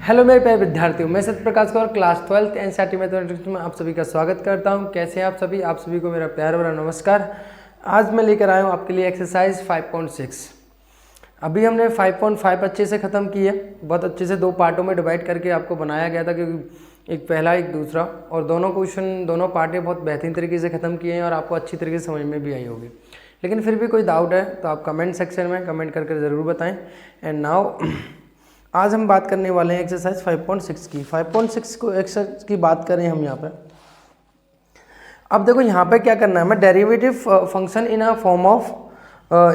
Hello मेरे प्यारे विद्यार्थियों, मैं Satya Prakash Kaur class 12th NCERT mathematics में आप सभी का स्वागत करता हूं। कैसे हैं आप सभी? आप सभी को मेरा प्यार भरा नमस्कार। आज मैं लेकर आया हूं आपके लिए एक्सरसाइज 5.6। अभी हमने 5.5 अच्छे से ख़त्म की है, बहुत अच्छे से दो पार्टों में डिवाइड करके आपको बनाया गया था, क्योंकि एक पहला एक दूसरा, और दोनों क्वेश्चन दोनों पार्टें बहुत बेहतरीन तरीके से ख़त्म किए हैं और आपको अच्छी तरीके से समझ में भी आई होगी। लेकिन फिर भी कोई डाउट है तो आप कमेंट सेक्शन में कमेंट करके ज़रूर बताएं। एंड नाउ आज हम बात करने वाले हैं एक्सरसाइज 5.6 की। 5.6 को एक्सरसाइज की बात करें हम यहाँ पे। अब देखो यहाँ पे क्या करना है, मैं derivative function in a form of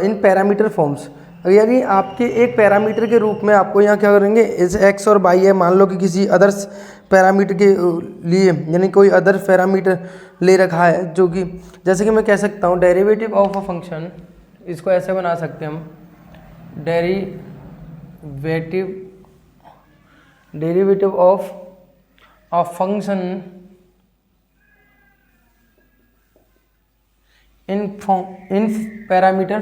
in parameter forms, यानी आपके एक पैरामीटर के रूप में आपको यहाँ क्या करेंगे, इस एक्स और वाई है, मान लो कि किसी अदर्स पैरामीटर के लिए, यानी कोई अदर पैरामीटर ले रखा है, जो कि जैसे कि मैं कह सकता हूँ डेरिवेटिव ऑफ अ फंक्शन, इसको ऐसे बना सकते हैं हम, derivative of a function in parameter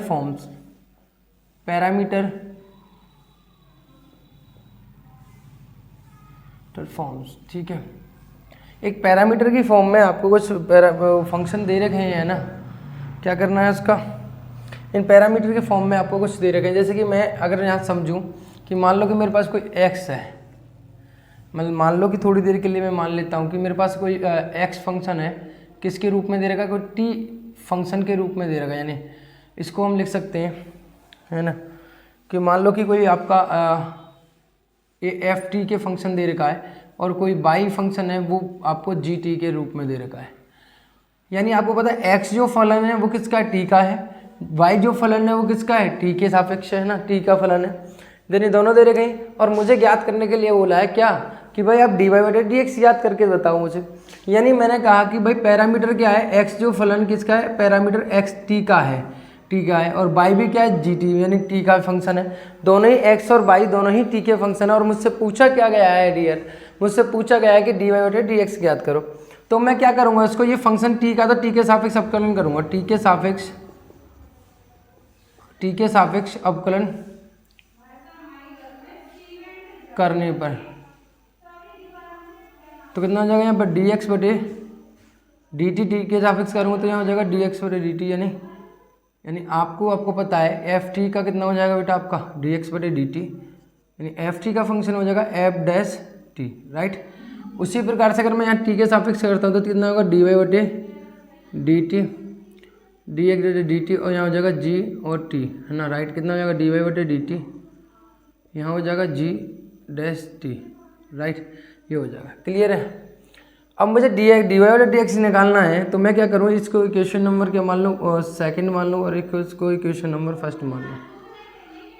forms, ठीक है। एक पैरामीटर की फॉर्म में आपको कुछ फंक्शन दे रखे हैं ना, क्या करना है उसका, इन पैरामीटर के फॉर्म में आपको कुछ दे रखे हैं। जैसे कि मैं अगर यहाँ समझूं कि मान लो कि मेरे पास कोई x है, मतलब मान लो कि थोड़ी देर के लिए मैं मान लेता हूँ कि मेरे पास कोई x फंक्शन है, किसके रूप में दे रखा है, कोई t फंक्शन के रूप में दे रखा है, यानी इसको हम लिख सकते हैं, है ना, कि मान लो कि कोई आपका ft के फंक्शन दे रखा है और कोई y फंक्शन है वो आपको gt के रूप में दे रखा है। यानी आपको पता है x जो फलन है वो किसका है, t का है, y जो फलन है वो किसका है, t के सापेक्ष है ना, t का फलन है। यानी दोनों दे रखे हैं और मुझे ज्ञात करने के लिए बोला है क्या, कि भाई आप dy/dx याद करके बताओ मुझे। यानी मैंने कहा कि भाई पैरामीटर क्या है, x जो फलन किसका है, पैरामीटर x t का है, और y भी क्या है, gt, यानी t का फंक्शन है। दोनों ही x और y दोनों ही t के फंक्शन है। और मुझसे पूछा क्या गया है डियर, मुझसे पूछा गया है कि dy/dx ज्ञात करो। तो मैं क्या करूंगा, इसको ये फंक्शन t का, तो t के सापेक्ष अवकलन करूंगा, t के सापेक्ष अवकलन करने पर तो कितना हो जाएगा यहाँ पर, dx/dt, t के सापेक्ष करूँगा तो यहाँ हो जाएगा dx/dt, यानी आपको पता है ft का कितना हो जाएगा बेटा, आपका dx/dt, यानी ft का फंक्शन हो जाएगा f', राइट। उसी प्रकार से अगर मैं यहाँ t के सापेक्ष करता हूँ तो कितना होगा, dy/dt, dx/dt, और यहाँ हो जाएगा g और t, है ना, राइट। कितना हो जाएगा, dy/dt, यहाँ हो जाएगा g', राइट, ये हो जाएगा। क्लियर है? अब मुझे dy/dx निकालना है, तो मैं क्या करूँ, इसको इक्वेशन नंबर क्या मान लूँ, सेकंड मान लूँ, और इसको इक्वेशन नंबर फर्स्ट मान लूँ।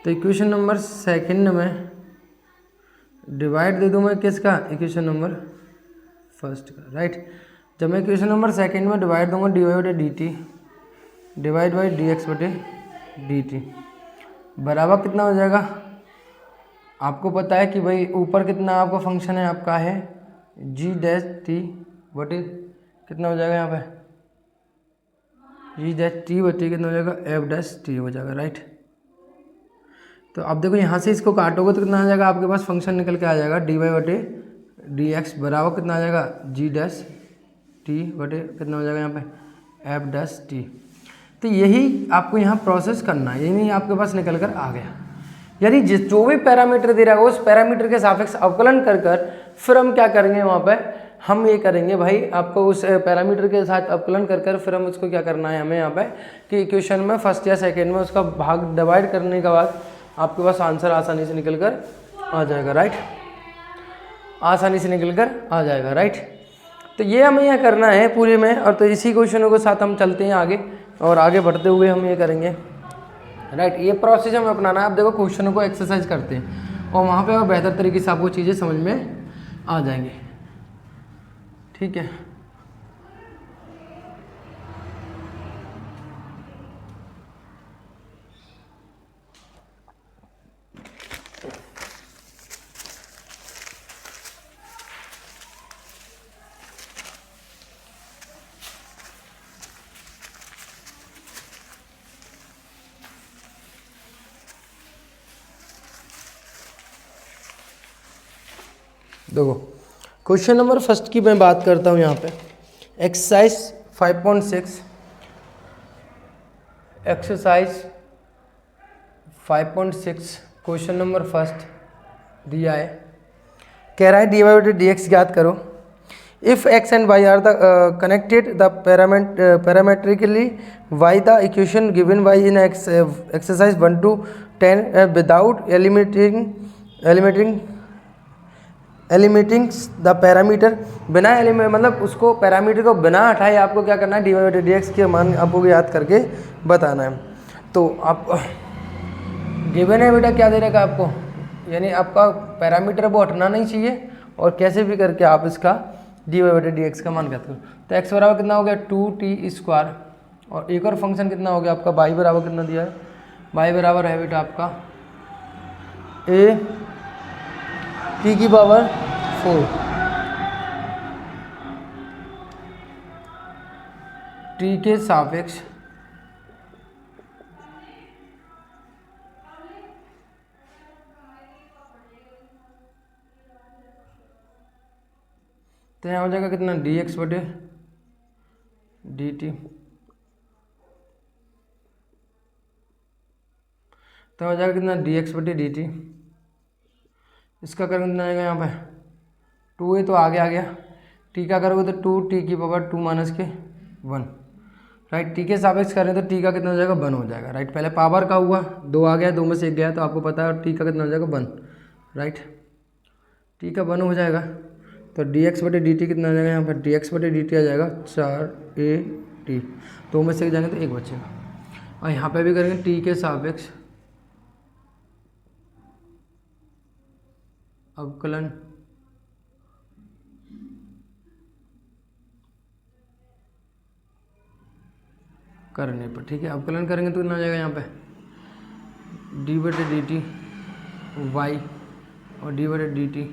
तो इक्वेशन नंबर सेकंड में डिवाइड दे दूँ मैं किसका, इक्वेशन नंबर फर्स्ट का, राइट। जब मैं इक्वेशन नंबर सेकंड में डिवाइड दूंगा dy/dt डिवाइड बाई dx/dt बराबर कितना हो जाएगा, आपको पता है कि भाई ऊपर कितना आपका फंक्शन है, आपका है g', बटे कितना हो जाएगा यहाँ पे, g' बटे कितना हो जाएगा, f' हो जाएगा, राइट। तो अब देखो यहाँ से इसको काटोगे तो कितना आ जाएगा, आपके पास फंक्शन निकल के आ जाएगा dy/dx बराबर कितना आ जाएगा, g' बटे कितना हो जाएगा यहाँ पे, f'। तो यही आपको यहाँ प्रोसेस करना है, यही आपके पास निकल कर आ गया। यानी जो भी पैरामीटर दे रहा है उस पैरामीटर के सापेक्ष अवकलन कर फिर हम क्या करेंगे, वहाँ पे हम ये करेंगे भाई, आपको उस पैरामीटर के साथ अवकलन कर फिर हम उसको क्या करना है हमें यहाँ पे, कि इक्वेशन में फर्स्ट या सेकेंड में उसका भाग डिवाइड करने के बाद आपके पास आंसर आसानी से निकल कर आ जाएगा, राइट, आसानी से निकल कर आ जाएगा, राइट। तो ये हमें यहाँ करना है पूरे में, और तो इसी क्वेश्चनों के साथ हम चलते हैं आगे, और आगे बढ़ते हुए हम ये करेंगे, राइट। ये प्रोसेस हमें अपनाना है। आप देखो क्वेश्चनों को एक्सरसाइज करते हैं और वहाँ पे और बेहतर तरीके से आपको चीज़ें समझ में आ जाएंगी, ठीक है। देखो क्वेश्चन नंबर फर्स्ट की मैं बात करता हूँ यहाँ पे। एक्सरसाइज 5.6 क्वेश्चन नंबर फर्स्ट दिया है, कह रहा है D Y by D X ज्ञात करो। If X and Y are the connected the parametrically Y the equation given Y in exercise 1 to 10 without eliminating the parameter. बिना मतलब उसको पैरामीटर को बिना हटाए आपको क्या करना है, D Y by D x के मान आपको याद करके बताना है। तो आप गिवन है बेटा, क्या दे रखा आपको, यानी आपका पैरामीटर वो हटना नहीं चाहिए और कैसे भी करके आप इसका d Y by D x का मान ज्ञात करो। तो एक्स बराबर कितना हो गया 2t², और एक और फंक्शन कितना हो गया आपका वाई बराबर कितना दिया है, वाई बराबर है बेटा आपका a t की पावर 4 t के सापेक्ष तो यहाँ हो जाएगा कितना dx बटे dt, तो हो जाएगा कितना dx बटे dt। इसका करेंगे कितना आएगा यहाँ पे 2a तो आगे आ गया, t का करोगे तो 2t की पावर 2 माइनस के 1, राइट। t के सापेक्ष करें तो t का कितना हो जाएगा 1 हो जाएगा, राइट। पहले पावर का हुआ 2 आ गया, 2 में से 1 गया तो आपको पता है, और t का कितना हो जाएगा 1, राइट। t का 1 हो जाएगा तो dx बटे dt कितना आ जाएगा यहाँ पर, dx बटे dt आ जाएगा 4at, 2 में से 1 जाएंगे तो 1 बचेगा। और यहाँ पे भी करेंगे t के सापेक्ष अवकलन करने पर, ठीक है। अवकलन करेंगे तो कितना आ जाएगा यहाँ पे d बटे dt y और d बटे dt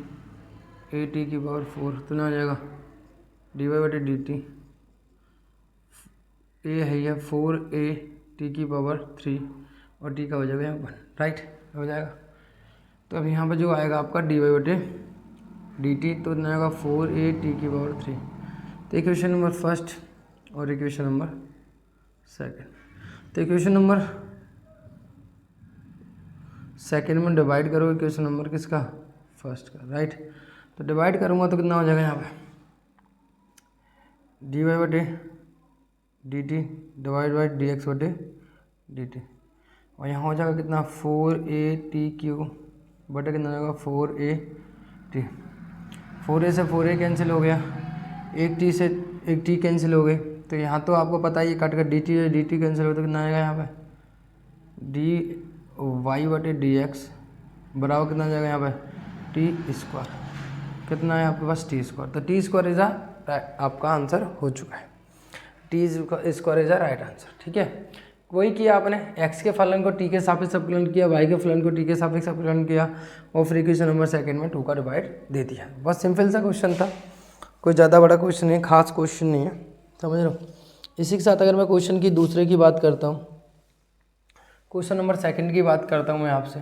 a t की पावर 4, तो ना आ जाएगा dy बटे dt a है यह 4a t की पावर 3 और t का हो जाएगा यहाँ 1, राइट हो जाएगा। तो अब यहाँ पर जो आएगा आपका dy बटे dt तो कितना आएगा 4a t की पावर 3। तो इक्वेशन नंबर फर्स्ट और इक्वेशन नंबर सेकंड, तो इक्वेशन नंबर सेकंड में डिवाइड करो इक्वेशन नंबर किसका, फर्स्ट का, राइट। तो डिवाइड करूँगा तो कितना हो जाएगा यहाँ पे dy बटे dt डिवाइड बाई dx बटे dt, और यहाँ हो जाएगा कितना 4at³ बटे कितना हो जाएगा 4at, 4a से 4a कैंसिल हो गया, एक t से एक t कैंसिल हो गए, तो यहाँ तो आपको पता ही कट कर dt कैंसिल हो तो कितना आएगा यहाँ पे dy बटे dx बराबर कितना आ जाएगा यहाँ पे t², कितना है आपके पास t², तो t² इज आपका आंसर हो चुका है, t² इज राइट आंसर, ठीक है। वही किया आपने, x के फलन को t के सापेक्ष अवकलन किया, y के फलन को t के सापेक्ष अवकलन किया, और फिर इक्वेशन नंबर सेकंड में 2 का डिवाइड दे दिया। बस सिंपल सा क्वेश्चन था, कोई ज़्यादा बड़ा क्वेश्चन नहीं, खास क्वेश्चन नहीं है, समझ रहे हो। इसी के साथ अगर मैं क्वेश्चन की दूसरे की बात करता हूँ, क्वेश्चन नंबर सेकंड की बात करता हूँ मैं आपसे।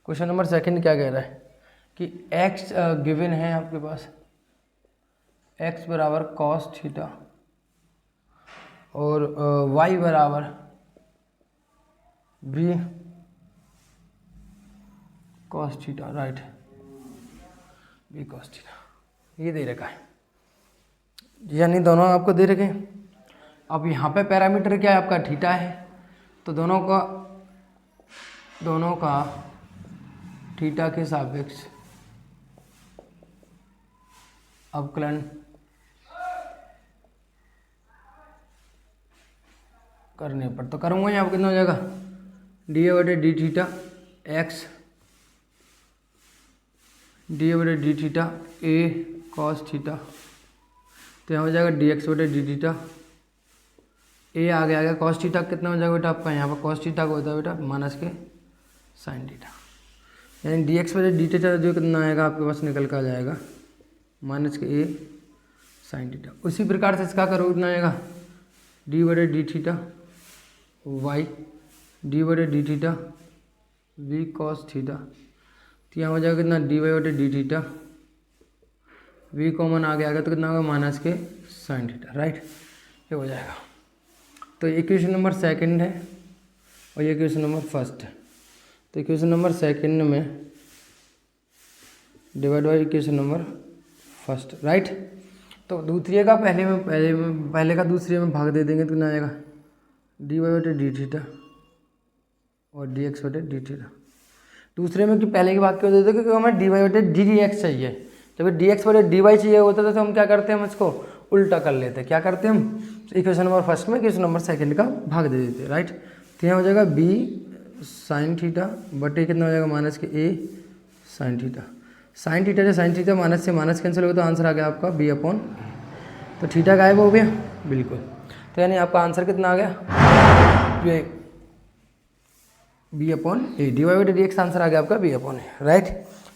क्वेश्चन नंबर सेकंड क्या कह रहा है कि x गिवन है आपके पास, x बराबर cos थीटा और y बराबर b cos theta, right, b cos theta ये दे रखा है, यानी दोनों आपको दे रखे। अब यहाँ पे पैरामीटर क्या है आपका थीटा है, तो दोनों का थीटा के सापेक्ष अवकलन करने पर, तो करूँगा यहाँ पर कितना हो जाएगा डी बटे डी थीटा एक्स डी बटे डी थीटा ए कॉस थीटा, तो यहाँ हो जाएगा डी एक्स बटे डी थीटा ए आगे आ गया, कॉस थीटा कितना हो जाएगा बेटा आपका, यहाँ पर कॉस थीटा को होता है बेटा माइनस के साइन थीटा, यानी डी एक्स बटे डी थीटा जो कितना आएगा आपके पास निकल कर आ जाएगा माइनस के ए साइन थीटा। उसी प्रकार से इसका करो कितना आएगा डी बटे डी थीटा वाई डी बटे d theta v cos theta, तो यहाँ हो जाएगा कितना डी वाई बटे डी थीटा v कॉमन आ गया तो कितना होगा माइनस के साइन थीटा, राइट, ये हो जाएगा। तो इक्वेशन नंबर सेकंड है और ये इक्वेशन नंबर फर्स्ट है। तो इक्वेशन नंबर सेकंड में divide by equation number first, right. तो दूसरे का पहले का दूसरे में भाग दे देंगे तो कितना आएगा डी वाई बटे डी थीटा और डी एक्स बटे डी थीटा। दूसरे में कि पहले की बात क्यों देते क्योंकि हमें डी वाई बटे डी डी एक्स चाहिए। जब डी एक्स बटे डी वाई चाहिए होता था तो हम क्या करते हैं, हम इसको उल्टा कर लेते हैं। क्या करते हैं हम, इक्वेशन नंबर फर्स्ट में इक्वेशन नंबर सेकंड का भाग दे देते हैं, राइट। तो यहाँ हो जाएगा बी साइन थीटा बटे कितना हो जाएगा माइनस के ए साइन थीटा। साइन थीटा से साइन थीटा माइनस से माइनस कैंसिल होगा तो आंसर आ गया आपका बी अपॉन। तो थीटा गायब हो गया बिल्कुल। तो यानी आपका आंसर कितना आ गया, ये बी अपॉन ए, डी वाई बटे डी एक्स आंसर आ गया आपका बी अपॉन ए, राइट।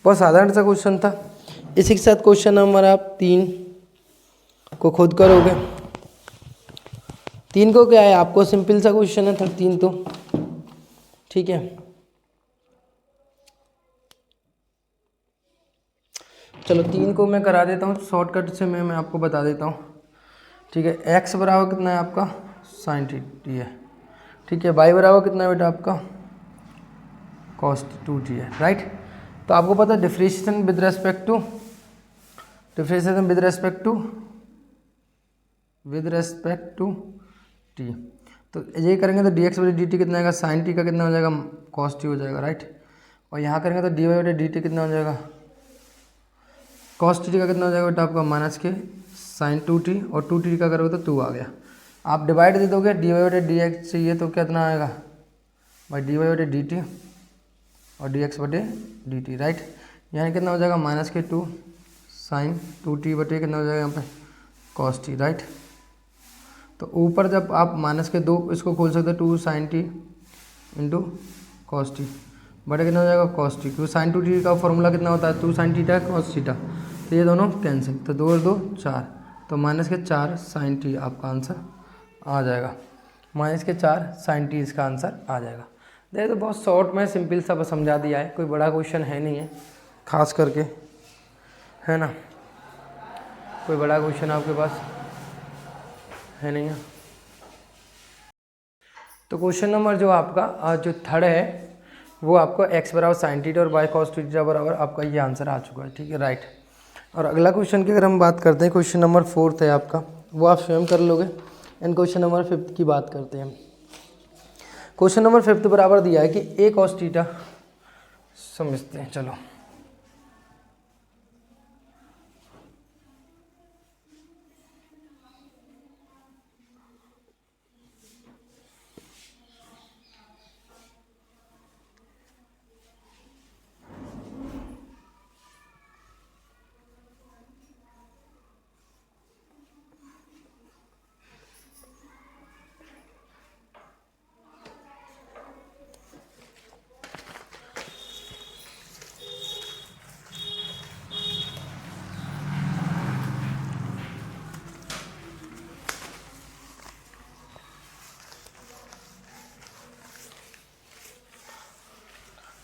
बहुत साधारण सा क्वेश्चन था। इसी के साथ क्वेश्चन नंबर आप 3 को खुद करोगे। 3 को क्या है, आपको सिंपल सा क्वेश्चन है था 3 तो, ठीक है। चलो 3 को मैं करा देता हूँ शॉर्टकट से, मैं आपको बता देता हूँ, ठीक है। x बराबर कितना है आपका साइन थीटा है, ठीक है। y बराबर कितना है बेटा आपका कॉस 2t है, राइट। तो आपको पता है differentiation with respect to t। तो ये करेंगे तो dx बटे dt कितना आएगा, साइन t का कितना हो जाएगा cos t हो जाएगा, राइट। और यहाँ करेंगे तो dy बटे dt कितना हो जाएगा cos t का कितना हो जाएगा बेटा आपका माइनस के साइन 2t और 2t का करोगे तो 2 आ गया। आप डिवाइड दे दोगे dy बटे dx चाहिए तो कितना आएगा भाई dy बटे dt और dx बटे dt, राइट। यानी कितना हो जाएगा माइनस के 2 साइन 2t बटे कितना हो जाएगा यहाँ पे cos t, राइट। तो ऊपर जब आप माइनस के 2 इसको खोल सकते हो 2 sine t into cos t बटे कितना हो जाएगा cos t, क्योंकि साइन 2t का फॉर्मूला कितना होता है 2 साइन थीटा cos थीटा। तो ये दोनों कैंसिल, तो 2 और 2 4, तो माइनस के 4 साइन t आपका आंसर आ जाएगा, माइनस के 4 साइन t इसका आंसर आ जाएगा। देखिए तो बहुत शॉर्ट में सिंपल सा समझा दिया है, कोई बड़ा क्वेश्चन है नहीं है खास करके, है ना। कोई बड़ा क्वेश्चन आपके पास है नहीं है। तो क्वेश्चन नंबर जो आपका जो थर्ड है वो आपको x बराबर साइन थीटा और y cos थीटा बराबर आपका ये आंसर आ चुका है, ठीक है, राइट। और अगला क्वेश्चन की अगर हम बात करते हैं, क्वेश्चन नंबर 4 है आपका, वो आप स्वयं कर लोगे। एंड क्वेश्चन नंबर 5 की बात करते हैं। क्वेश्चन नंबर 5 बराबर दिया है कि a cos थीटा, समझते हैं चलो।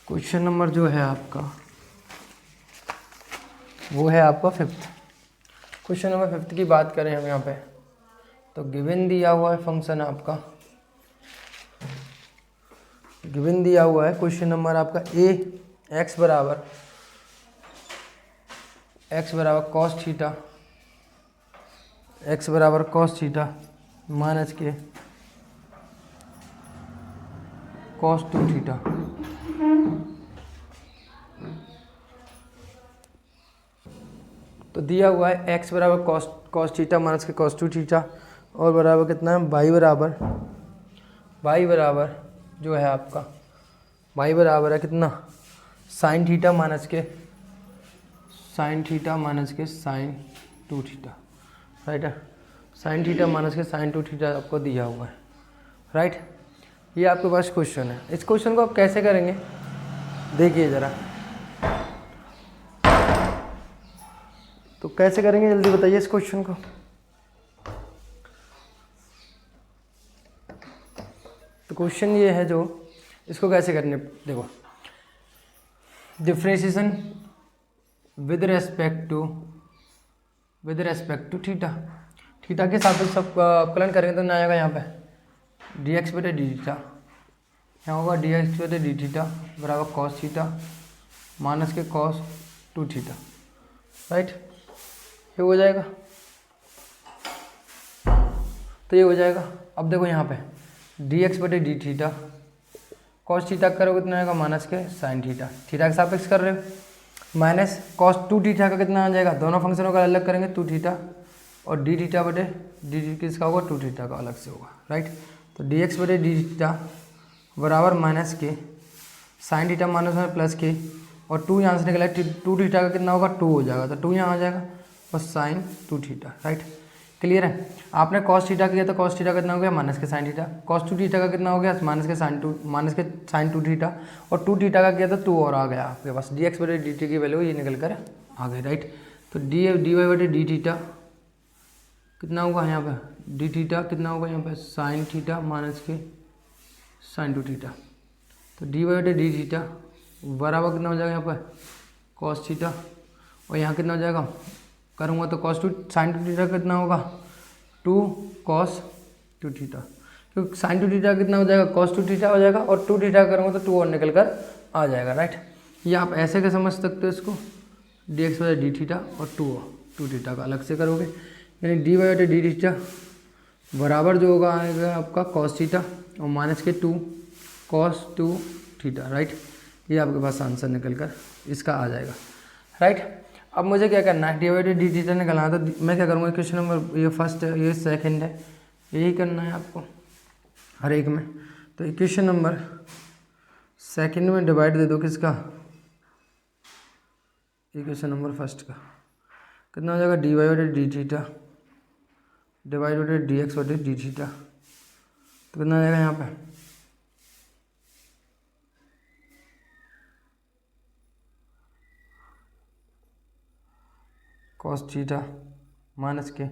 क्वेश्चन नंबर जो है आपका वो है आपका 5th। क्वेश्चन नंबर 5 की बात करें हम यहाँ पे, तो गिवन दिया हुआ है फंक्शन आपका, गिवन दिया हुआ है क्वेश्चन नंबर आपका x बराबर cos थीटा, x बराबर cos थीटा माइनस के cos 2 थीटा। तो दिया हुआ है x बराबर cos थीटा माइनस के cos 2 थीटा और बराबर कितना है y बराबर जो है आपका y बराबर है कितना साइन थीटा माइनस के साइन 2 थीटा, राइट है। साइन थीटा माइनस के साइन 2 थीटा आपको दिया हुआ है, राइट। ये आपके पास क्वेश्चन है। इस क्वेश्चन को आप कैसे करेंगे देखिए ज़रा, तो कैसे करेंगे जल्दी बताइए इस क्वेश्चन को। तो क्वेश्चन ये है जो इसको कैसे करने, देखो differentiation with respect to with respect to theta. Theta के साथ सब अवकलन करेंगे तो ना आएगा यहाँ पे डी एक्स बटे डी थीटा, यहाँ होगा डी एक्स बटे डी थीटा बराबर कॉस थीटा माइनस के कॉस टू थीटा, राइट। ये हो जाएगा, तो ये हो जाएगा। अब देखो यहाँ पे डी एक्स बटे डी थीटा कॉस थीटा करोगे कितना आएगा माइनस के साइन थीटा, थीटा के सापेक्ष कर रहे हो, माइनस कॉस टू थीटा का कितना आ जाएगा, दोनों फंक्शनों का अलग करेंगे टू थीटा, और डी थीटा बटे डी किसका होगा टू थीटा का अलग से होगा, राइट। तो डी एक्स बटे डी थीटा बराबर माइनस के साइन थीटा माइनस में प्लस के, और टू यहाँ से निकला टू थीटा का कितना होगा टू हो जाएगा, तो टू यहाँ आ जाएगा और sign to theta, right. Clear है। आपने कॉस थीटा किया तो कॉस थीटा कितना हो गया माइनस के sine theta, cos two theta का कितना हो गया माइनस के साइन टू थीटा, और टू थीटा का किया तो टू और आ गया आपके पास, डी एक्स बटे डी टी की वैल्यू ये निकल कर आ गई, राइट। तो डी वाई बटे डी थीटा कितना होगा यहाँ पे डी थीटा कितना होगा यहाँ पे साइन थीटा माइनस के साइन टू थीटा, तो डी वाई बटे डी थीटा बराबर कितना हो जाएगा यहाँ पर कॉस थीटा, और यहाँ कितना हो जाएगा करूँगा तो cos two sign to theta कितना होगा टू कॉस टू थीटा, क्योंकि साइन टू थीटा कितना हो जाएगा कॉस टू थीटा हो जाएगा, और टू थीटा करूँगा तो टू और निकल कर आ जाएगा, राइट। ये आप ऐसे के समझ सकते हो इसको डी एक्स बटे डी थीटा और टू थीटा का अलग से करोगे, यानी डी वाई बटे डी थीटा बराबर जो होगा आएगा आपका कॉस थीटा और माइनस के two cos two theta, right. ये आपके पास आंसर निकल कर इसका आ जाएगा, राइट। अब मुझे क्या करना है डी वाई बटे डी थीटा निकालना है, तो मैं क्या करूँगा क्वेश्चन नंबर ये फर्स्ट है ये सेकंड है यही करना है आपको हर एक में। तो इक्वेशन नंबर सेकंड में डिवाइड दे दो किसका इक्वेशन नंबर फर्स्ट का कितना हो जाएगा डी वाई बटे डी थीटा डिवाइड बटे डी एक्स बटे डी थीटा, तो कितना आ जाएगा यहाँ पे कॉस थीटा माइनस के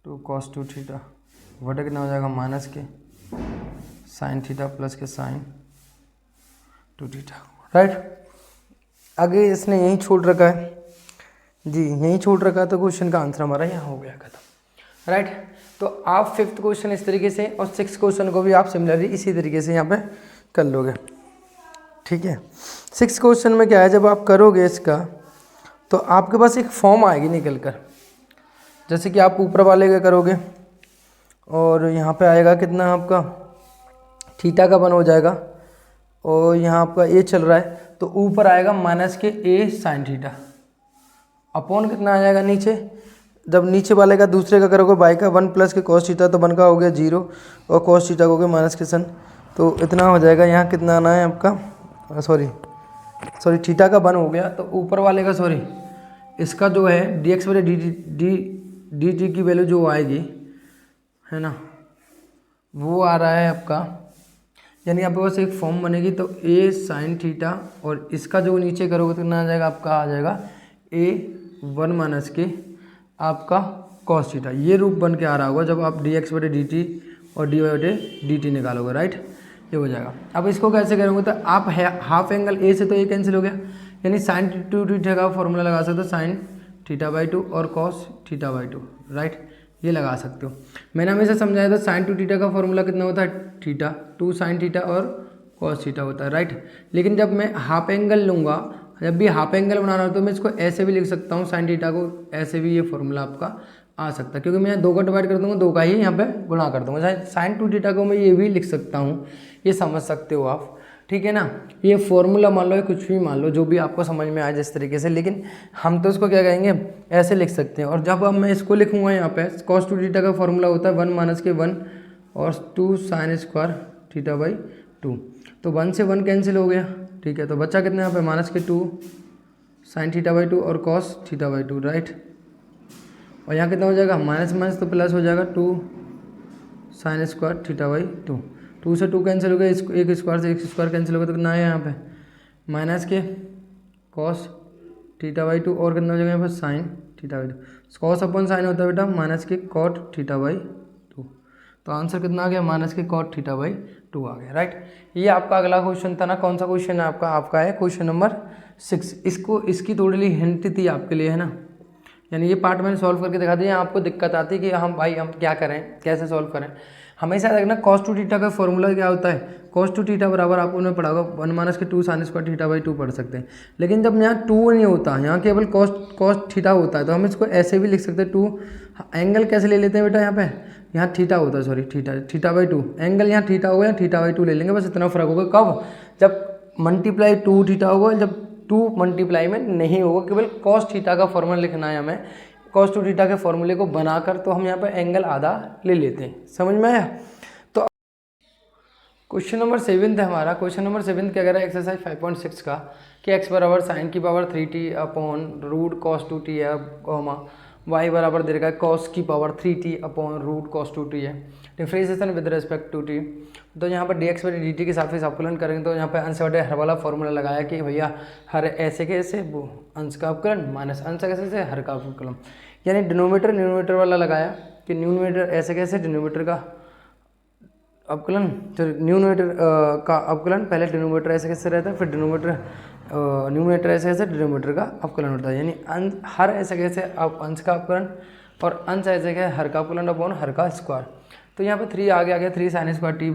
टू कॉस टू थीटा बटे कितना हो जाएगा माइनस के साइन थीटा प्लस के साइन टू थीटा, राइट। आगे इसने यहीं छोड़ रखा है जी, यहीं छोड़ रखा है, तो क्वेश्चन का आंसर हमारा यहाँ हो गया खत्म, राइट। तो आप फिफ्थ क्वेश्चन इस तरीके से और सिक्स क्वेश्चन को भी आप सिमिलरली इसी तरीके से यहाँ पे कर लोगे, ठीक है। सिक्स क्वेश्चन में क्या है जब आप करोगे इसका तो आपके पास एक फॉर्म आएगी निकल कर, जैसे कि आप ऊपर वाले का करोगे और यहाँ पे आएगा कितना आपका थीटा का वन हो जाएगा, और यहाँ आपका ए चल रहा है तो ऊपर आएगा माइनस के ए साइन थीटा अपॉन कितना आ जाएगा नीचे, जब नीचे वाले का दूसरे का करोगे बाई का वन प्लस के कॉस थीटा तो वन का हो गया जीरो और कॉस थीटा हो गया माइनस के सन, तो इतना हो जाएगा। यहाँ कितना आना है आपका सॉरी थीटा का वन हो गया, तो ऊपर वाले का सॉरी इसका जो है डी एक्स बटे डी टी की वैल्यू जो आएगी है ना वो आ रहा है आपका, यानी आपके पास एक फॉर्म बनेगी तो ए साइन थीटा और इसका जो नीचे करोगे तो कितना आ जाएगा आपका आ जाएगा ए वन माइनस के आपका कॉस थीटा, ये रूप बन के आ रहा होगा जब आप डी एक्स बटे डी टी और डी वाई बटे डी टी निकालोगे, राइट। ये हो जाएगा। अब इसको कैसे करोगे तो आप हाफ एंगल ए से तो ये कैंसिल हो गया, यानी साइन टू थीटा का फॉर्मूला लगा सकते हो साइन थीटा बाई टू और cos theta by two, right. ये लगा सकते हो। मैंने हमेशा समझाया था साइन टू थीटा का फॉर्मूला कितना होता है थीटा टू साइन थीटा और कॉस थीटा होता है, राइट। लेकिन जब मैं हाफ एंगल लूँगा, जब भी हाफ एंगल बनाना हो तो मैं इसको ऐसे भी लिख सकता हूँ साइन थीटा को, ऐसे भी ये फॉर्मूला आपका आ सकता है, क्योंकि मैं दो का डिवाइड कर दूँगा दो का ही यहाँ पे गुणा कर दूँगा। साइन टू थीटा को मैं ये भी लिख सकता हूँ, ये समझ सकते हो आप, ठीक है ना। ये फॉर्मूला मान लो या कुछ भी मान लो जो भी आपको समझ में आए जिस तरीके से, लेकिन हम तो इसको क्या कहेंगे ऐसे लिख सकते हैं। और जब अब मैं इसको लिखूँगा यहाँ पे कॉस टू थीटा का फॉर्मूला होता है वन माइनस के वन और two sine square theta by two, तो वन से वन कैंसिल हो गया, ठीक है। तो बच्चा कितना यहाँ पे माइनस के two sine theta by two और cos theta by two, right. और यहाँ कितना हो जाएगा माइनस माइनस तो प्लस हो जाएगा two sine square theta by two, two से टू कैंसिल हो गया, एक स्क्वायर से एक स्क्वायर कैंसिल हो गया तो कितना है यहाँ पे माइनस के कॉस थीटा बाई टू और कितना हो जाएगा यहाँ पे sine theta by two, cos अपन साइन होता है बेटा माइनस के कॉट थीटा बाई टू, तो आंसर कितना आ गया माइनस के कॉट थीटा बाई टू आ गया, राइट। ये आपका अगला क्वेश्चन था ना, कौन सा क्वेश्चन है आपका है क्वेश्चन नंबर 6। इसको इसकी थोड़ी हिंट थी आपके लिए है ना, यानी ये पार्ट मैंने सॉल्व करके दिखा दिया। आपको दिक्कत आती है कि हम क्या करें, कैसे सॉल्व करें। हमेशा देखना cos 2 थीटा का फॉर्मूला क्या होता है, cos 2 थीटा बराबर आपको उन्हें पढ़ा होगा 1 - 2 sin स्क्वायर थीटा बाई 2 पढ़ सकते हैं। लेकिन जब यहाँ 2 नहीं होता, यहाँ केवल cos थीटा होता है, तो हम इसको ऐसे भी लिख सकते हैं 2। एंगल कैसे ले लेते हैं बेटा, यहाँ थीटा होता है, सॉरी थीटा बाई 2, एंगल यहाँ थीटा होगा, यहाँ थीटा बाई 2 ले लेंगे, बस इतना फर्क होगा। कब, जब मल्टीप्लाई 2 थीटा होगा, जब 2 मल्टीप्लाई में नहीं होगा, केवल cos थीटा का फॉर्मूला लिखना है हमें, cos 2 थीटा के फॉर्मूले को बनाकर तो हम यहाँ पर एंगल आधा ले लेते हैं। समझ में आया। तो क्वेश्चन नंबर 7 है हमारा। क्वेश्चन नंबर 7 क्या कह रहा है एक्सरसाइज 5.6 का कि x बराबर साइन की power 3t upon root cos 2t है, y बराबर दे रखा है cos की power 3t upon root cos 2t है। Differentiation with respect to t। तो यहाँ पर dx बटे dt के साथ अवकलन करेंगे, तो यहाँ पर अंश बटे हर वाला फॉर्मूला लगाया कि भैया हर ऐसे कैसे वो अंश का अवकलन माइनस अंश कैसे से हर का अवकलन, यानी डिनोमीटर न्यूमरेटर वाला लगाया कि न्यूमरेटर ऐसे कैसे डिनोमीटर का अवकलन, तो न्यूमरेटर का अवकलन पहले डिनोमीटर ऐसे कैसे रहता है, फिर न्यूमरेटर ऐसे कैसे डिनोमीटर का अवकलन होता है, यानी हर ऐसे कैसे अंश का अवकलन और अंश ऐसे कैसे हर का अवकलन अपॉन हर का स्क्वायर। तो यहाँ पे 3 आगे आ गया, 3 sin square t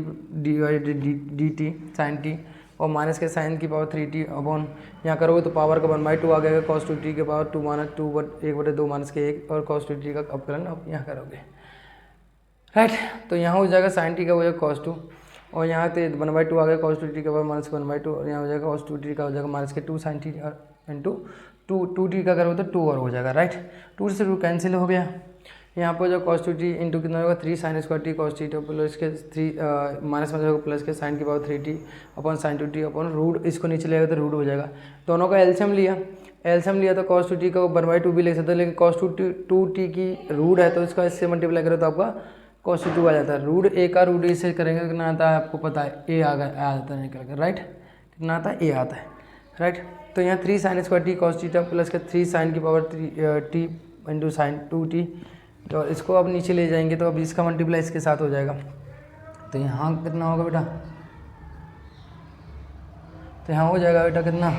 d t sine t और माइनस के साइन की पावर 3t अपॉन यहाँ करोगे तो पावर का 1/2 आ गया cos 2t के पावर 2 - 2 1/2 माइनस के 1 और cos 2t का अवकलन अब यहाँ करोगे, राइट। तो यहाँ हो जाएगा sin t का हो जाएगा cos 2 और यहाँ से 1/2 आ गया cos 2t के पावर माइनस 1/2 और यहाँ हो जाएगा cos 2t का हो जाएगा माइनस के 2 sin t इंटू 2t का करोगे तो 2 और हो जाएगा, राइट। 2 से 2 कैंसिल हो गया। यहाँ पर जो cos 2t इंटू कितना होगा 3 sin square t cos t plus के 3 माइनस में जाएगा प्लस के साइन की power 3t upon sin 2t upon root, इसको नीचे लेगा तो रूट हो जाएगा। दोनों का एलसीएम लिया तो cos 2t का 1/2 भी ले सकते हैं, लेकिन cos 2t की रूट है तो इसका इससे मल्टीप्लाई करो तो आपका cos 2 आ जाता है। रूट ए का रूट ए से करेंगे कितना आता है आपको पता है, ए आ जाता है निकल कर, राइट। कितना आता है, ए आता है, राइट। तो यहाँ 3 sin square t cos theta plus के 3 sin की power t into sine 2t, तो इसको अब नीचे ले जाएंगे तो अब इसका मल्टीप्लाई इसके साथ हो जाएगा। तो यहाँ कितना होगा बेटा, तो यहाँ हो जाएगा बेटा कितना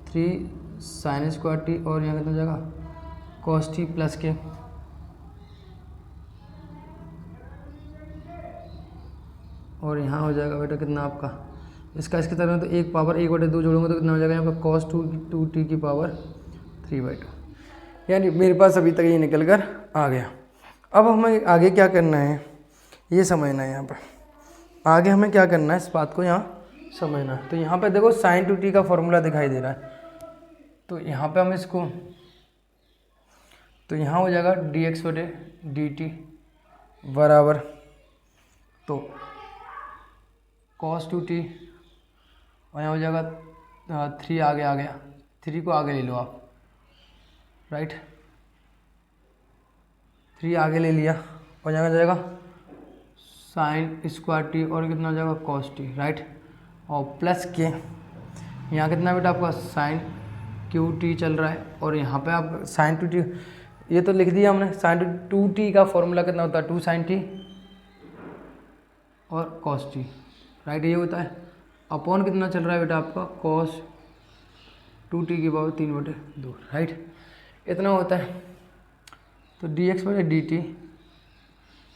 3 sin स्क्वायर टी और यहाँ कितना हो जाएगा cos t प्लस के और यहाँ हो जाएगा बेटा कितना आपका इसका इसकी तरह तो 1 पावर 1/2 जोड़ूंगा तो कितना हो जाएगा यहाँ पर cos 2t की पावर 3/2, यानी मेरे पास अभी तक ये निकल कर आ गया। अब हमें आगे क्या करना है ये समझना है, यहाँ पर आगे हमें क्या करना है इस बात को यहाँ समझना है। तो यहाँ पर देखो sin 2t का फॉर्मूला दिखाई दे रहा है, तो यहाँ पे हम इसको, तो यहाँ हो जाएगा dx बटे dt बराबर तो cos 2t और यहाँ हो जाएगा 3 आगे आ गया, 3 को आगे ले लो आप, राइट। 3 आगे ले लिया और यहाँ हो जाएगा sin स्क्वायर टी और कितना हो जाएगा cos t, राइट। और प्लस के यहाँ कितना बेटा आपका sin QT चल रहा है और यहाँ पे आप sin 2t ये तो लिख दिया हमने। sin 2t का फॉर्मूला कितना होता है 2 sin t और cos t, राइट। ये होता है अपॉन कितना चल रहा है बेटा आपका cos 2t की पावर 3/2, राइट। इतना होता है। तो dx बटे dt,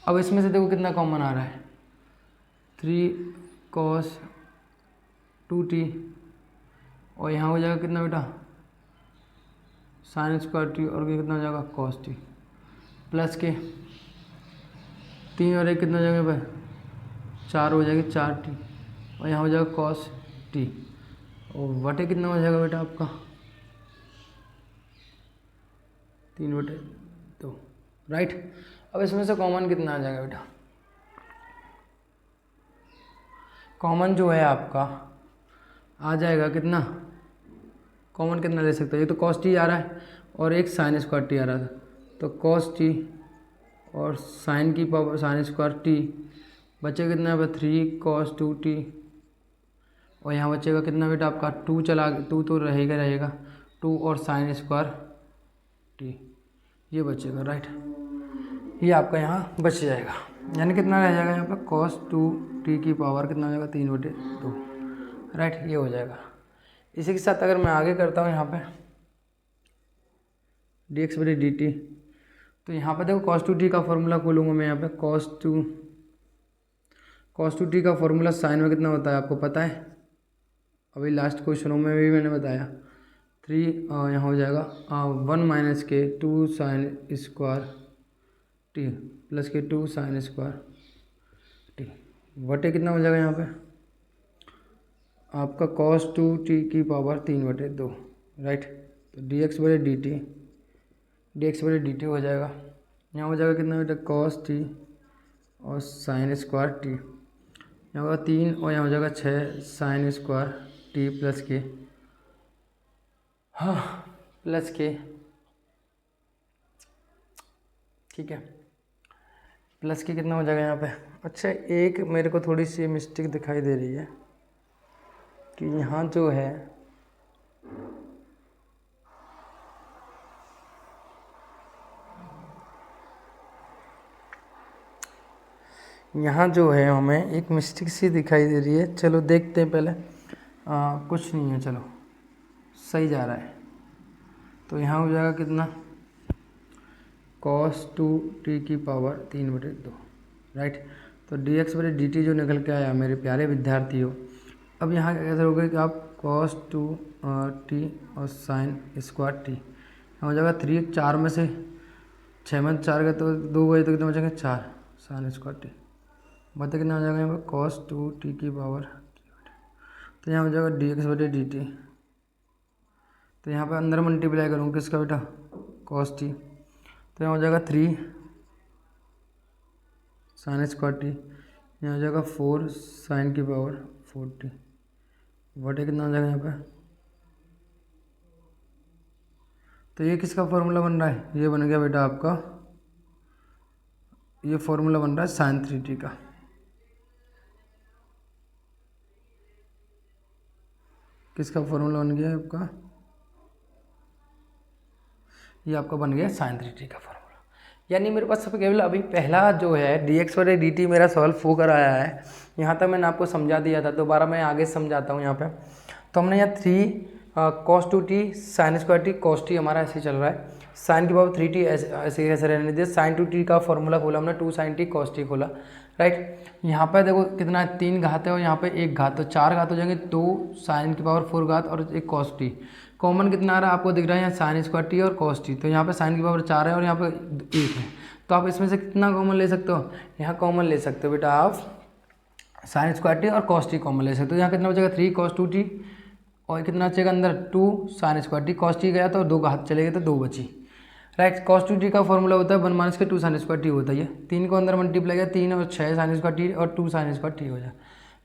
अब इसमें से देखो कितना कॉमन आ रहा है 3 cos 2t और यहाँ हो जाएगा कितना बेटा sin स्क्वायर टी और कितना हो जाएगा cos t प्लस के 3 और 1 कितना हो जाएगा भाई 4 हो जाएगी 4t और यहाँ हो जाएगा cos t और बटे कितना हो जाएगा बेटा आपका 3/2, राइट। अब इसमें से कॉमन कितना आ जाएगा बेटा, कॉमन जो है आपका आ जाएगा कितना, कॉमन कितना ले सकते हो, ये तो cos t आ रहा है और एक sin स्क्वायर टी आ रहा था, तो cos t और sin की पावर sin स्क्वायर टी बचेगा कितना है 3 cos 2t और यहाँ बचेगा कितना बेटा आपका 2 चला 2 तो रहेगा 2 और sin स्क्वायर टी ये बचेगा, राइट। ये आपका यहाँ बच जाएगा, यानी कितना रह जाएगा यहाँ पर cos 2t की पावर कितना हो जाएगा 3/2, राइट। ये हो जाएगा। इसी के साथ अगर मैं आगे करता हूँ यहाँ पे dx बटे dt, तो यहाँ पे देखो cos 2t का फॉर्मूला खोलूँगा मैं यहाँ पे cos 2t का फॉर्मूला साइन में कितना होता है आपको पता है, अभी लास्ट क्वेश्चनों में भी मैंने बताया 3 यहाँ हो जाएगा 1 माइनस के 2 साइन स्क्वायर टी प्लस के 2 साइन स्क्वायर टी बटे कितना हो जाएगा यहाँ पे आपका cos 2t की पावर 3/2 राइट। तो dx बटे dt हो जाएगा, यहाँ हो जाएगा कितना बेटा cos t और साइन स्क्वायर टी, यहाँ होगा 3 और यहाँ हो जाएगा 6 साइन स्क्वायर टी प्लस के ठीक है, प्लस के कितना हो जाएगा यहाँ पे। अच्छा एक मेरे को थोड़ी सी मिस्टेक दिखाई दे रही है कि यहाँ जो है हमें एक मिस्टेक सी दिखाई दे रही है। चलो देखते हैं पहले, कुछ नहीं है, चलो सही जा रहा है। तो यहाँ हो जाएगा कितना cos 2t की पावर 3/2 राइट। तो dx बटे dt जो निकल के आया मेरे प्यारे विद्यार्थियों, अब यहाँ कैसे हो गया कि आप cos 2t और साइन स्क्वायर t, यहाँ हो जाएगा 3 4 में से 6 में 4 गए तो 2 गए तो कितना बचेंगे 4 साइन स्क्वायर टी बता कितना हो जाएगा यहाँ पर cos 2t की पावर, तो यहाँ हो जाएगा dx बटे dt। तो यहाँ पे अंदर मल्टीप्लाई करूँगा किसका बेटा cos t, तो यहाँ हो जाएगा 3 साइन स्क्वायर टी, यहाँ हो जाएगा 4 साइन की पावर 4t बटे कितना हो जाएगा यहाँ पे। तो ये किसका फॉर्मूला बन रहा है, ये बन गया बेटा आपका, ये फॉर्मूला बन रहा है साइन 3t का। किसका फॉर्मूला बन गया आपका, ये आपका बन गया साइन 3t का फॉर्मूला। यानी मेरे पास सब केवल अभी पहला जो है dx बटे dt मेरा सॉल्व होकर आया है। यहाँ तक मैंने आपको समझा दिया था, दोबारा मैं आगे समझाता हूँ यहाँ पे। तो हमने यहाँ 3 cos 2t sine square t cos t हमारा ऐसे चल रहा है, साइन की पावर 3t ऐसे ऐसे रहने दिया। साइन 2t का फॉर्मूला खोला हमने, 2 साइन t cos t खोला राइट। यहाँ पे देखो कितना है 3 घात है और यहाँ पे 1 घात, तो 4 घात हो जाएंगे, 2 साइन की पावर 4 घात और 1 cos t। कॉमन कितना आ रहा है आपको दिख रहा है यहाँ साइन स्क्वायर टी और cos t, तो यहाँ पे साइन की पावर 4 है और यहाँ पे 1 है, तो आप इसमें से कितना कॉमन ले सकते हो, यहाँ कॉमन ले सकते हो बेटा आप साइन स्क्वायर टी और cos t कॉमन ले सकते हो। यहाँ कितना बचेगा 3 cos 2t और कितना बचेगा अंदर 2 sine square t, cos t गया तो 2 घात चले गए तो 2 बची राइट। cos 2t का फॉर्मूला होता है 1 माइनस के 2 साइन स्क्वायर टी होता है, 3 को अंदर मल्टीप्लाई किया 3 और 6 साइन स्क्वायर टी और 2 साइन स्क्वायर टी हो जाए,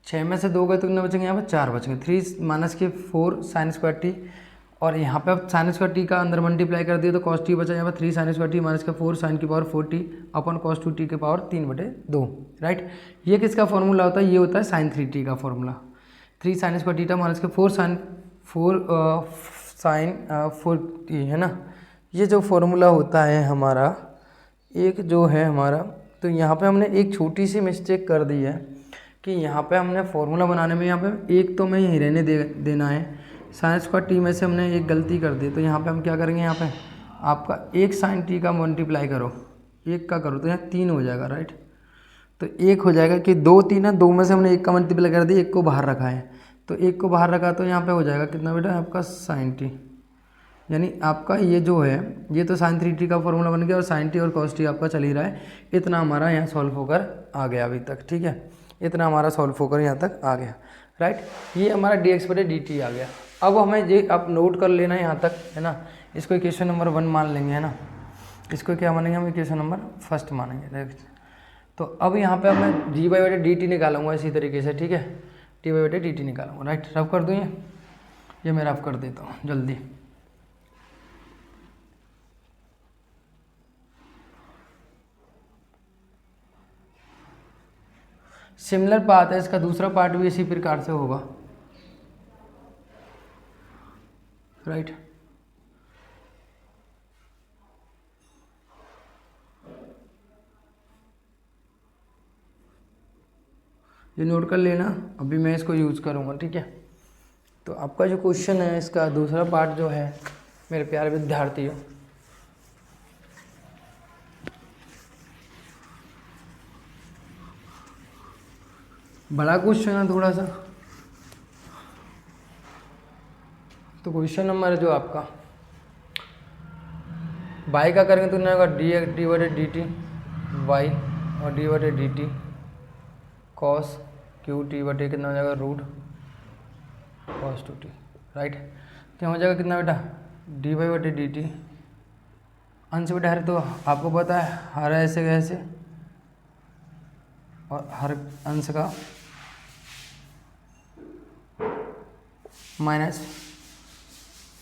6 में से 2 गए तो कितना बचेंगे यहाँ पे 4 बचेंगे, 3 माइनस के 4 साइन स्क्वायर टी और यहाँ पे अब साइन स्क्वायर टी का अंदर मल्टीप्लाई कर दिया तो cos t बचा यहाँ पर 3 साइन स्क्वायर टी माइनस का 4 साइन की पावर 4t अपन cos 2t के पावर 3/2 राइट। ये किसका फॉर्मूला होता है, ये होता है साइन 3t का formula, 3 sine square theta minus के 4 साइन 4t है ना। ये जो फॉर्मूला होता है हमारा एक जो है हमारा, तो यहाँ पे हमने एक छोटी सी मिस्टेक कर दी है कि यहाँ पे हमने फॉर्मूला बनाने में यहाँ पे एक तो मैं यहीं रहने देना है, साइन स्क्वायर टी में से हमने एक गलती कर दी। तो यहाँ पे हम क्या करेंगे, यहाँ पे आपका 1 साइन टी का मल्टीप्लाई करो 1 का करो तो यहाँ 3 हो जाएगा राइट। तो 1 हो जाएगा कि 2 3 है, 2 में से हमने 1 का मल्टीप्लाई कर दिया, 1 को बाहर रखा है, तो 1 को बाहर रखा तो यहाँ पे हो जाएगा कितना बेटा आपका साइन टी, यानी आपका ये जो है ये तो साइन 3t का फॉर्मूला बन गया और साइन टी और cos t आपका चल ही रहा है। इतना हमारा यहाँ सॉल्व होकर आ गया अभी तक, ठीक है, इतना हमारा सॉल्व होकर यहाँ तक आ गया राइट। ये हमारा dx बटे dt आ गया। अब हमें ये आप नोट कर लेना यहाँ तक है ना, इसको इक्वेशन नंबर 1 मान लेंगे है ना, इसको क्या मानेंगे हम इक्वेशन नंबर 1 मानेंगे राइट। तो अब यहाँ पे मैं dy बटे dt निकालूंगा इसी तरीके से, ठीक है, dy बटे dt निकालूंगा राइट। रब कर दूँ ये मैं रब कर देता हूँ जल्दी। सिमिलर पार्ट है, इसका दूसरा पार्ट भी इसी प्रकार से होगा राइट। ये नोट कर लेना, अभी मैं इसको यूज़ करूँगा, ठीक है। तो आपका जो क्वेश्चन है इसका दूसरा पार्ट जो है मेरे प्यारे विद्यार्थियों, बड़ा क्वेश्चन है थोड़ा सा। तो क्वेश्चन नंबर है जो आपका वाई का करेंगे तो नहीं होगा डी बटे डी टी वाई और डी बटे d t cos q t बटे कितना हो जाएगा root cos two t, right. क्या हो जाएगा कितना बेटा डी वाई बटे डी टी, अंश बेटा हर तो आपको पता है हर ऐसे कैसे और हर अंश का माइनस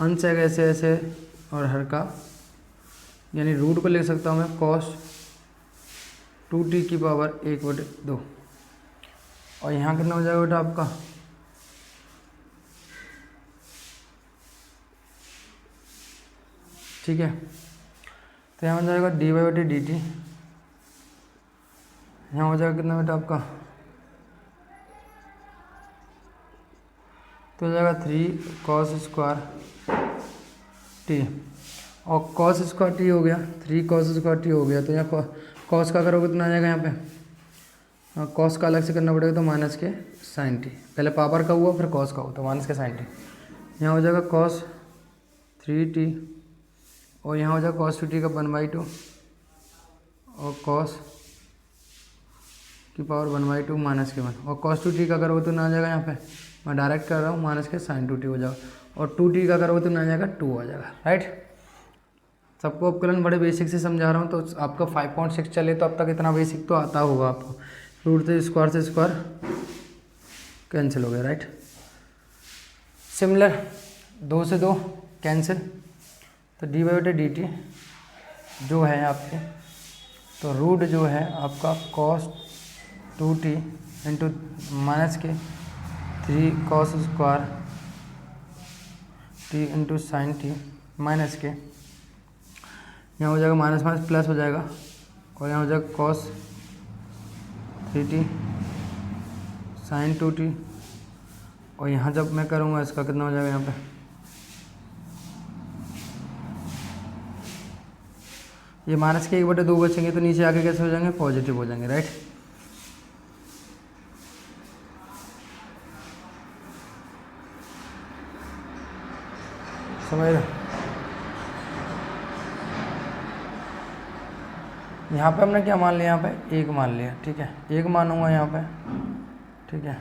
अंश है कैसे ऐसे और हर का, यानी रूट को लिख सकता हूँ मैं कॉस 2t की पावर 1/2। और यहाँ कितना हो जाएगा बेटा आपका ठीक है। तो यहाँ हो जाएगा डी वाई बटे डी टी, यहाँ हो जाएगा कितना बेटा आपका, तो हो जाएगा 3 cos स्क्वायर टी, और cos स्क्वायर टी हो गया 3 cos स्क्वायर टी हो गया। तो यहाँ cos का करोगे कितना आ जाएगा यहाँ पे, cos का अलग से करना पड़ेगा तो माइनस के साइन टी, पहले पावर का हुआ फिर cos का हुआ तो माइनस के साइन टी। यहाँ हो जाएगा cos 3t और यहाँ हो जाएगा cos 2t का 1/2 और cos की पावर 1/2 माइनस के 1, और cos 2t का करोगे तो ना आ जाएगा यहाँ पे, मैं डायरेक्ट कर रहा हूँ माइनस के साइन 2t हो जाएगा, और 2t का करोगे तो ना आ जाएगा 2 आ जाएगा, राइट। सबको उपकरण बड़े बेसिक से समझा रहा हूँ, तो आपका 5.6 चले तो अब तक इतना बेसिक तो आता होगा आपको। रूट से स्क्वायर कैंसिल हो गया, राइट। सिमिलर 2 से 2 कैंसिल, तो डी वाई बटे डी टी जो है आपके, तो रूट जो है आपका cos 2t इंटू माइनस के 3 cos square T into sine T minus के, यहाँ हो जाएगा माइनस माइनस प्लस हो जाएगा, और यहाँ हो जाएगा cos 3t साइन 2t, और यहाँ जब मैं करूँगा इसका कितना हो जाएगा यहाँ पे, ये माइनस के 1/2 बचेंगे तो नीचे आके कैसे हो जाएंगे पॉजिटिव हो जाएंगे, राइट। समझ रहे, यहाँ पे हमने क्या मान लिया, यहाँ पे 1 मान लिया, ठीक है, 1 मानूंगा यहाँ पे, ठीक है।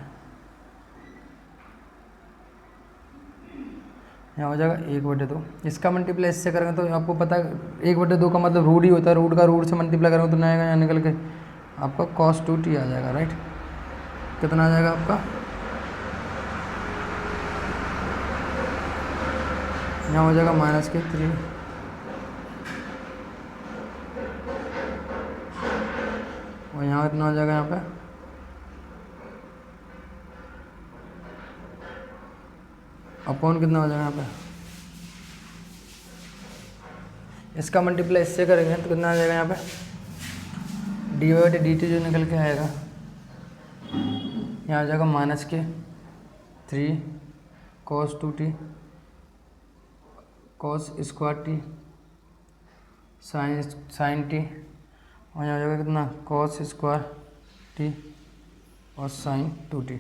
यहाँ हो जाएगा 1/2, इसका मल्टीप्लाई इससे करेंगे तो आपको पता है 1/2 का मतलब रूट ही होता है, रूट का रूट से मल्टीप्लाई करेंगे तो नहीं आएगा, यहाँ निकल के आपका cos 2t आ जाएगा, राइट। कितना आ जाएगा आपका, यहाँ हो जाएगा माइनस के 3 और यहाँ कितना हो जाएगा यहाँ पे, अपॉन कितना हो जाएगा यहाँ पे, इसका मल्टीप्लाई इससे करेंगे तो कितना आ जाएगा यहाँ पे, डी वाई बटे डी टी जो निकल के आएगा, यहाँ आ जाएगा माइनस के 3 cos 2t cos square t sine t, और यहाँ हो जाएगा कितना cos स्क्वायर टी और साइन 2t,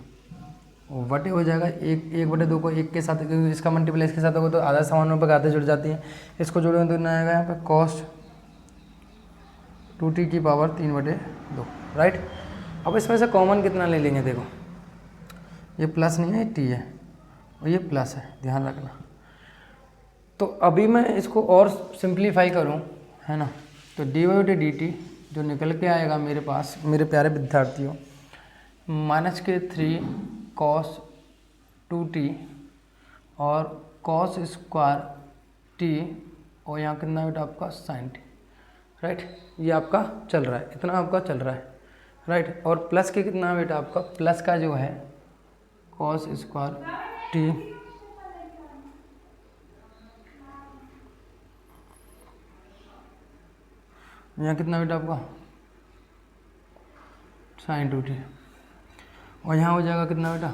और बटे हो जाएगा 1/2 को 1 के साथ, क्योंकि इसका मल्टीप्लाई इसके साथ होगा तो आधा समानों पर आधे जुड़ जाती है, इसको जोड़ेंगे तो कितना आएगा यहाँ पे cos 2t की पावर 3/2, राइट। अब इसमें से कॉमन कितना ले लेंगे, देखो ये प्लस नहीं है, टी है और ये प्लस है, ध्यान रखना। तो अभी मैं इसको और सिंप्लीफाई करूं, है ना, तो डी वाई बटे डी टी जो निकल के आएगा मेरे पास मेरे प्यारे विद्यार्थियों, माइनस के 3 cos 2t और cos स्क्वायर टी, और यहाँ कितना बेटा आपका साइन टी, राइट। ये आपका चल रहा है, इतना आपका चल रहा है, राइट। और प्लस के कितना बेटा आपका, प्लस का जो है cos स्क्वायर टी यहाँ कितना बेटा आपका साइन 2t, और यहाँ हो जाएगा कितना बेटा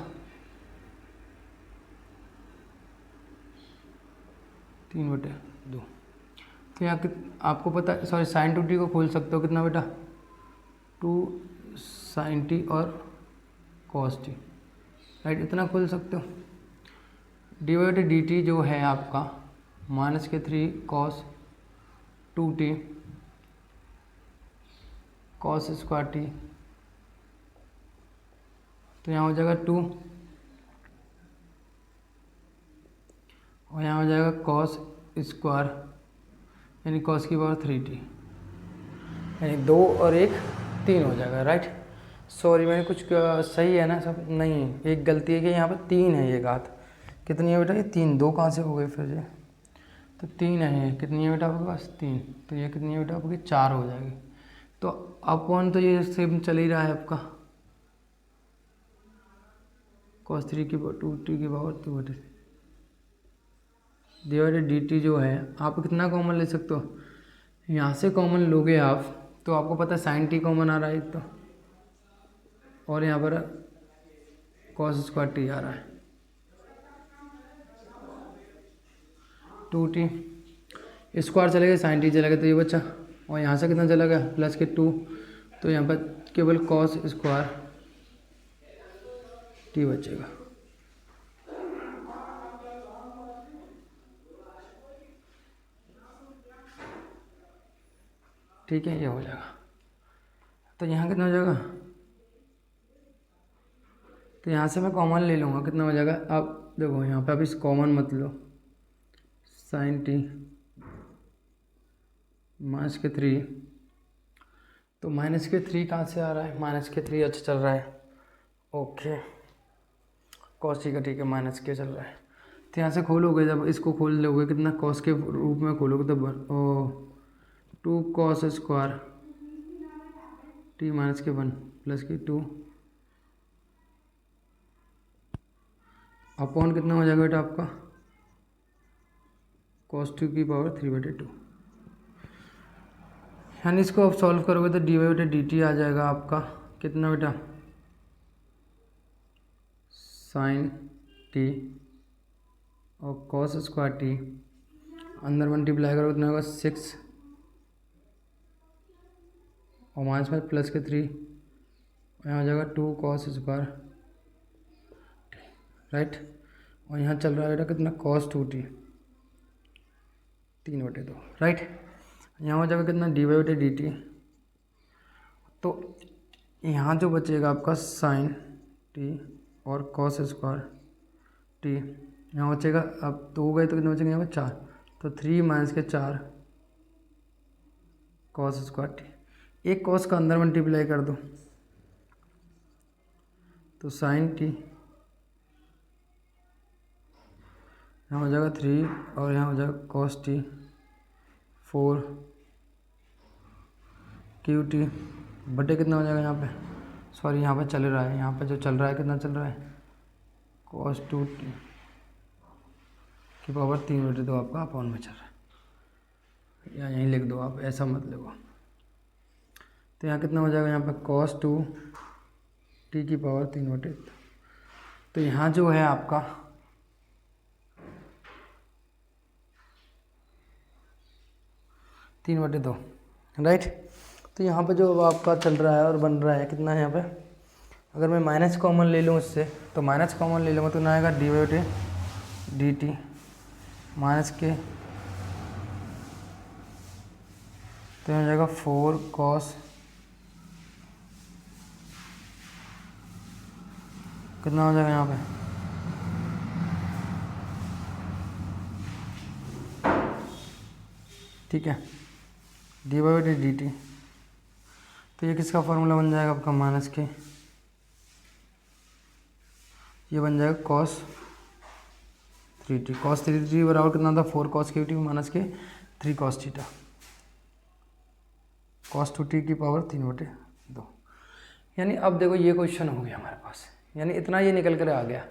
3/2। तो यहाँ आपको पता है, सॉरी साइन 2t को खोल सकते हो कितना बेटा, 2 sin t और cos t, राइट, इतना खोल सकते हो। डी जो है आपका -3 cos 2t cos square t, तो यहाँ हो जाएगा 2 और यहाँ हो जाएगा cos स्क्वायर यानी cos की पावर 3t, यानी 2 और 1 3 हो जाएगा, राइट। सॉरी मैंने कुछ सही है ना सब, नहीं एक गलती है कि यहाँ पर 3 है ये घात, कितनी है बेटा ये 3, 2 कहाँ से हो गए फिर ये, तो 3 है ये, कितनी है बेटा आपके पास 3, तो ये कितनी है बेटा आपकी 4 हो जाएगी। तो अपॉन तो ये सेम चल ही रहा है आपका cos 3 की 2t की पावर 2/3 डिवाइडेड dt जो है आप कितना कॉमन ले सकते हो, यहाँ से कॉमन लोगे आप तो आपको पता है sin t कॉमन आ रहा है तो, और यहाँ पर cos स्क्वायर t आ रहा है 2t, स्क्वायर चले गए sin t चला गया तो ये बच्चा, और यहाँ से कितना चला गया प्लस के 2, तो यहाँ पर केवल cos स्क्वायर t बचेगा। ठीक है, ये हो जाएगा। तो यहाँ कितना हो जाएगा, तो यहाँ से मैं कॉमन ले लूँगा, कितना हो जाएगा, अब देखो यहाँ पे अब इस कॉमन मत लो, sin t -3, तो -3 कहाँ से आ रहा है, -3 अच्छा चल रहा है, ओके cos t का ठीक है -k चल रहा है, तो यहाँ से खोलोगे जब इसको खोल लोगे कितना cos के रूप में खोलोगे तब 2 cos स्क्वायर t -1 प्लस की 2 अपॉन कितना हो जाएगा बेटा आपका cos 2 की पावर 3/2, यानी इसको आप सॉल्व करोगे तो dy/dt आ जाएगा आपका कितना बेटा sin t और cos स्क्वायर t, अंदर मल्टीप्लाई करोगे कितना होगा 6 और माइनस में प्लस के 3, यहाँ हो जाएगा 2 cos स्क्वायर, राइट, और यहाँ चल रहा है बेटा कितना cos 2t 3/2, राइट, यहाँ हो जाएगा कितना dy/dt, तो यहाँ जो बचेगा आपका sin t और cos स्क्वायर t, यहाँ बचेगा, अब 2 गए तो कितने बचेंगे यहाँ पर 4, तो 3 माइनस के 4 cos स्क्वायर t, एक cos का अंदर मल्टीप्लाई कर दो तो sin t, यहाँ हो जाएगा 3 और यहाँ हो जाएगा cos t 4 q t बटे कितना हो जाएगा यहाँ पे, सॉरी यहाँ पे चल रहा है, यहाँ पे जो चल रहा है कितना चल रहा है cos 2t की पावर 3/2 आपका अपॉन में चल रहा है, या यहीं लिख दो आप, ऐसा मत लिखो। तो यहाँ कितना हो जाएगा यहाँ पे cos 2t की पावर 3/2, तो यहाँ जो है आपका तीन बटे दो, राइट। तो यहाँ पे जो आपका चल रहा है और बन रहा है कितना है यहाँ पे, अगर मैं माइनस कॉमन ले लूँ इससे, तो माइनस कॉमन ले लूँगा तो ना आएगा dy/dt माइनस के, तो हो जाएगा 4 cos कितना हो जाएगा यहाँ पे ठीक है dy/dt, तो ये किसका फॉर्मूला बन जाएगा आपका माइनस के, ये बन जाएगा cos 3t, cos 3t बराबर कितना था 4 cos q t माइनस के 3 cos थीटा, cos 2t की पावर 3/2। यानी अब देखो ये क्वेश्चन हो गया हमारे पास, यानी इतना ये निकल कर आ गया।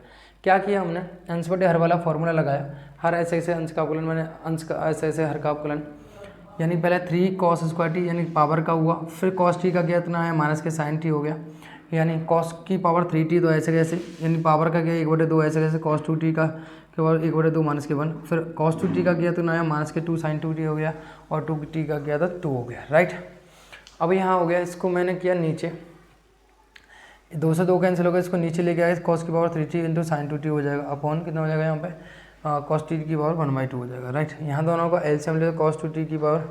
क्या किया हमने, अंश बटे हर वाला फॉर्मूला लगाया, हर ऐसे ऐसे अंश का अवकलन, मैंने अंश का ऐसे ऐसे हर का अवकलन, यानी पहले 3 cos स्क्वायर टी यानी पावर का हुआ, फिर cos t का गया इतना है माइनस के sin t हो गया, यानी कॉस की पावर 3t तो ऐसे कैसे, यानी पावर का क्या 1/2 ऐसे कैसे, cos 2t का के पावर 1/2 -1, फिर cos 2t का किया तो नया -2 sin 2t हो गया, और 2t का किया था 2 हो गया, राइट। अब यहाँ हो गया, इसको मैंने किया नीचे, 2 से 2 कैंसिल हो गया, इसको नीचे लेके आया, cos की power 3t into sin 2t हो जाएगा, अपॉन कितना हो जाएगा यहाँ पे cos t की पावर 1/2 हो जाएगा, राइट। यहाँ दोनों का एलसीएम ले तो cos 2t की पावर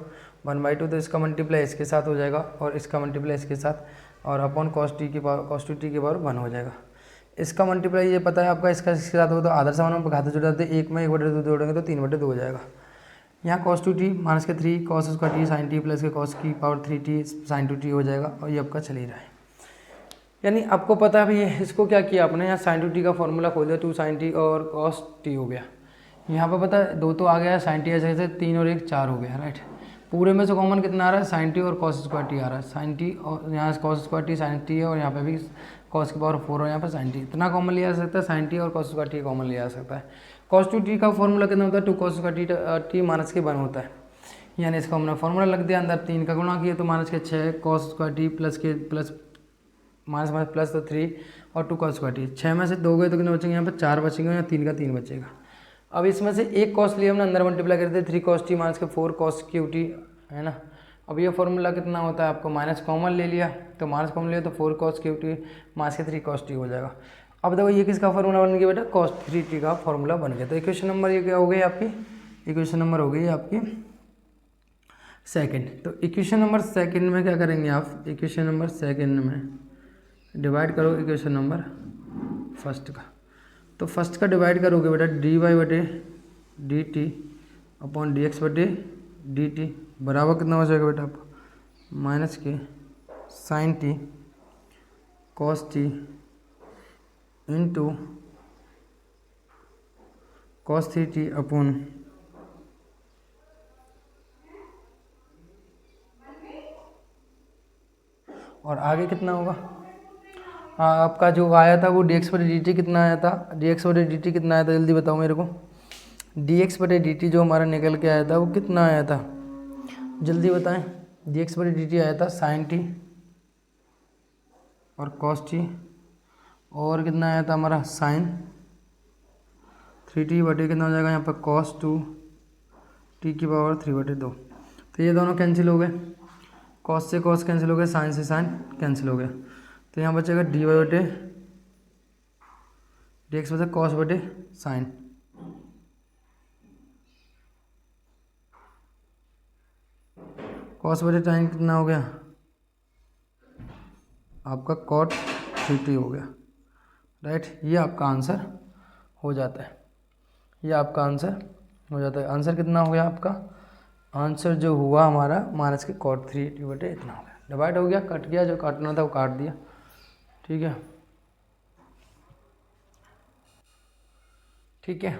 1/2, तो इसका मल्टीप्लाई इसके साथ हो जाएगा और इसका मल्टीप्लाई इसके साथ, और अपॉन cos 2t की पावर 1 हो जाएगा। इसका मल्टीप्लाई ये पता है आपका, इसका इसके साथ हो तो आदर्श समानों पर घाते जुड़ जाते हैं, 1 में 1/2 जोड़ेंगे तो 3/2 हो जाएगा। यहाँ cos 2t माइनस के 3 cos उसका t sin t प्लस के cos की पावर 3t sin 2t हो जाएगा, और ये आपका चल ही रहा है। यानी आपको पता है भाई इसको क्या किया आपने, यहाँ sin 2t का फॉर्मूला खोल दिया, 2 sin t और cos t हो गया। यहाँ पे पता है 2 तो आ गया, sin t ऐसे ऐसे 3 और 1 4 हो गया, राइट। पूरे में से कॉमन कितना आ रहा है, sin t और cos स्क्वायर t आ रहा है, sin t और यहाँ cos square t sin t है, और यहाँ पे भी cos की पावर 4 और यहाँ पे sin t, इतना कॉमन लिया जा सकता है, sin t और cos स्क्वायर t कॉमन लिया जा सकता है। cos 2t का फॉर्मूला कितना होता है, 2 cos स्क्वायर t माइनस के 1 होता है, यानी इसका हमने फॉर्मूला लग दिया, अंदर 3 का गुणा किया तो माइनस के 6 cos स्क्वायर t प्लस के प्लस माइनस माइनस प्लस तो 3 और 2 cos स्क्वायर टी, 6 में से 2 गए तो कितने बचेंगे, यहाँ पर 4 बचेंगे, या 3 का 3 बचेगा। अब इसमें से एक cos लिया हमने, अंदर मल्टीप्लाई करते 3 cos t माइनस के 4 cos क्यू टी, है ना। अब ये फॉर्मूला कितना होता है आपको, माइनस कॉमन ले लिया तो माइनस कॉमन लिया तो 4 cos क्यू टी माइनस के 3 cos t हो जाएगा। अब देखो ये किसका फॉर्मूला बन गया बेटा, cos 3t का फॉर्मूला बन गया। तो इक्वेशन नंबर ये क्या हो गई आपकी, इक्वेशन नंबर हो गई आपकी सेकेंड। तो इक्वेशन नंबर सेकेंड में क्या करेंगे आप, इक्वेशन नंबर सेकेंड में डिवाइड करो इक्वेशन नंबर फर्स्ट का। तो फर्स्ट का डिवाइड करोगे बेटा dy/dt अपॉन dx/dt बराबर कितना हो जाएगा बेटा आपको, माइनस के sin t cos t into cos 3t upon और आगे कितना होगा, हाँ आपका जो आया था वो dx/dt कितना आया था, dx/dt कितना आया था जल्दी बताओ मेरे को, dx/dt जो हमारा निकल के आया था वो कितना आया था, जल्दी बताएं। dx/dt आया था sin t और cos t, और कितना आया था हमारा sin 3t बटे कितना हो जाएगा यहाँ पर cos 2t की पावर 3/2। तो ये दोनों कैंसिल हो गए, cos से cos कैंसिल हो गया, sin से sin कैंसिल हो गया, तो यहाँ बचेगा dx बचा cos बटे sin, cos बटे sin कितना हो गया आपका cot 3t हो गया, राइट। ये आपका आंसर हो जाता है, ये आपका आंसर हो जाता है। आंसर कितना हो गया आपका, आंसर जो हुआ हमारा माइनस के cot 3t बटे इतना हो गया, डिवाइड हो गया, कट गया, जो काटना था वो काट दिया, ठीक है, ठीक है।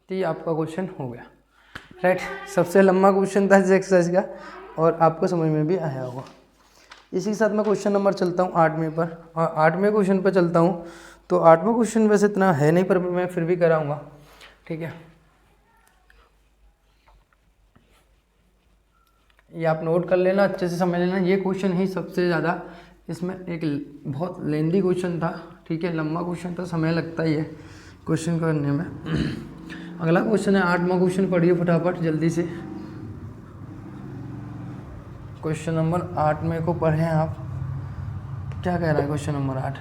तो ये आपका क्वेश्चन हो गया, राइट। सबसे लंबा क्वेश्चन था इस एक्सरसाइज का, और आपको समझ में भी आया होगा। इसी के साथ मैं क्वेश्चन नंबर चलता हूँ 8वें पर, और 8वें क्वेश्चन पर चलता हूँ। तो 8वां क्वेश्चन वैसे इतना है नहीं, पर मैं फिर भी कराऊंगा, ठीक है। ये आप नोट कर लेना, अच्छे से समझ लेना, ये क्वेश्चन ही सबसे ज़्यादा, इसमें एक बहुत लेंदी क्वेश्चन था, ठीक है, लंबा क्वेश्चन था, समय लगता ही है क्वेश्चन करने में। अगला क्वेश्चन है 8वां क्वेश्चन, पढ़िए फटाफट जल्दी से। क्वेश्चन नंबर 8 में को पढ़ें आप, क्या कह रहा है क्वेश्चन नंबर 8।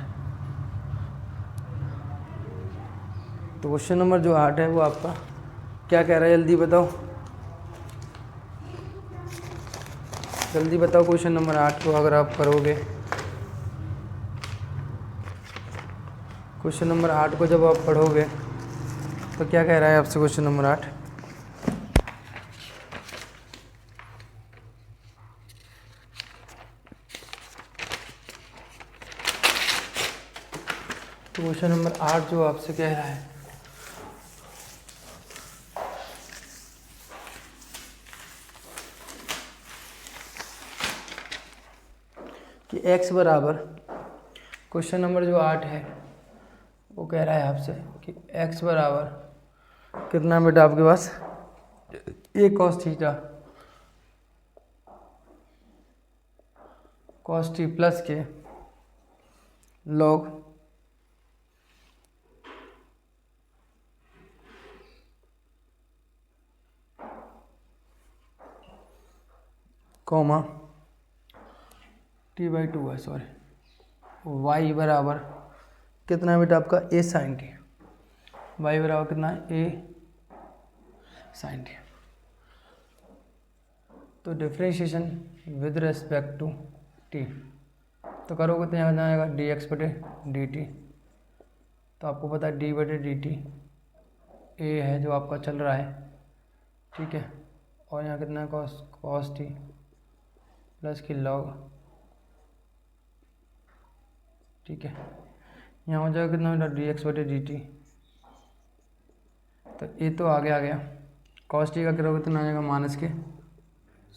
तो क्वेश्चन नंबर जो 8 है वो आपका क्या कह रहा है, जल्दी बताओ, जल्दी बताओ। क्वेश्चन नंबर 8 को अगर आप करोगे, क्वेश्चन नंबर 8 को जब आप पढ़ोगे तो क्या कह रहा है आपसे क्वेश्चन नंबर 8। तो क्वेश्चन नंबर 8 जो आपसे कह रहा है कि x बराबर, क्वेश्चन नंबर जो 8 है वो कह रहा है आपसे कि x बराबर कितना बेटा आपके पास, a cos theta cos t plus के लॉग कॉमा t/2 है, सॉरी, y बराबर कितना है बेटा आपका a sin t, y बराबर कितना है a sin t। तो differentiation with respect to t, तो करोगे तो यहाँ जाएगा dx/dt। तो आपको पता है d/dt a है जो आपका चल रहा है, ठीक है, और यहाँ कितना है cos t प्लस की log, ठीक है, यहाँ हो जाएगा कितना बेटा dx/dt। तो ये तो आगे आ गया, cos t का करोगे तो ना आएगा माइनस के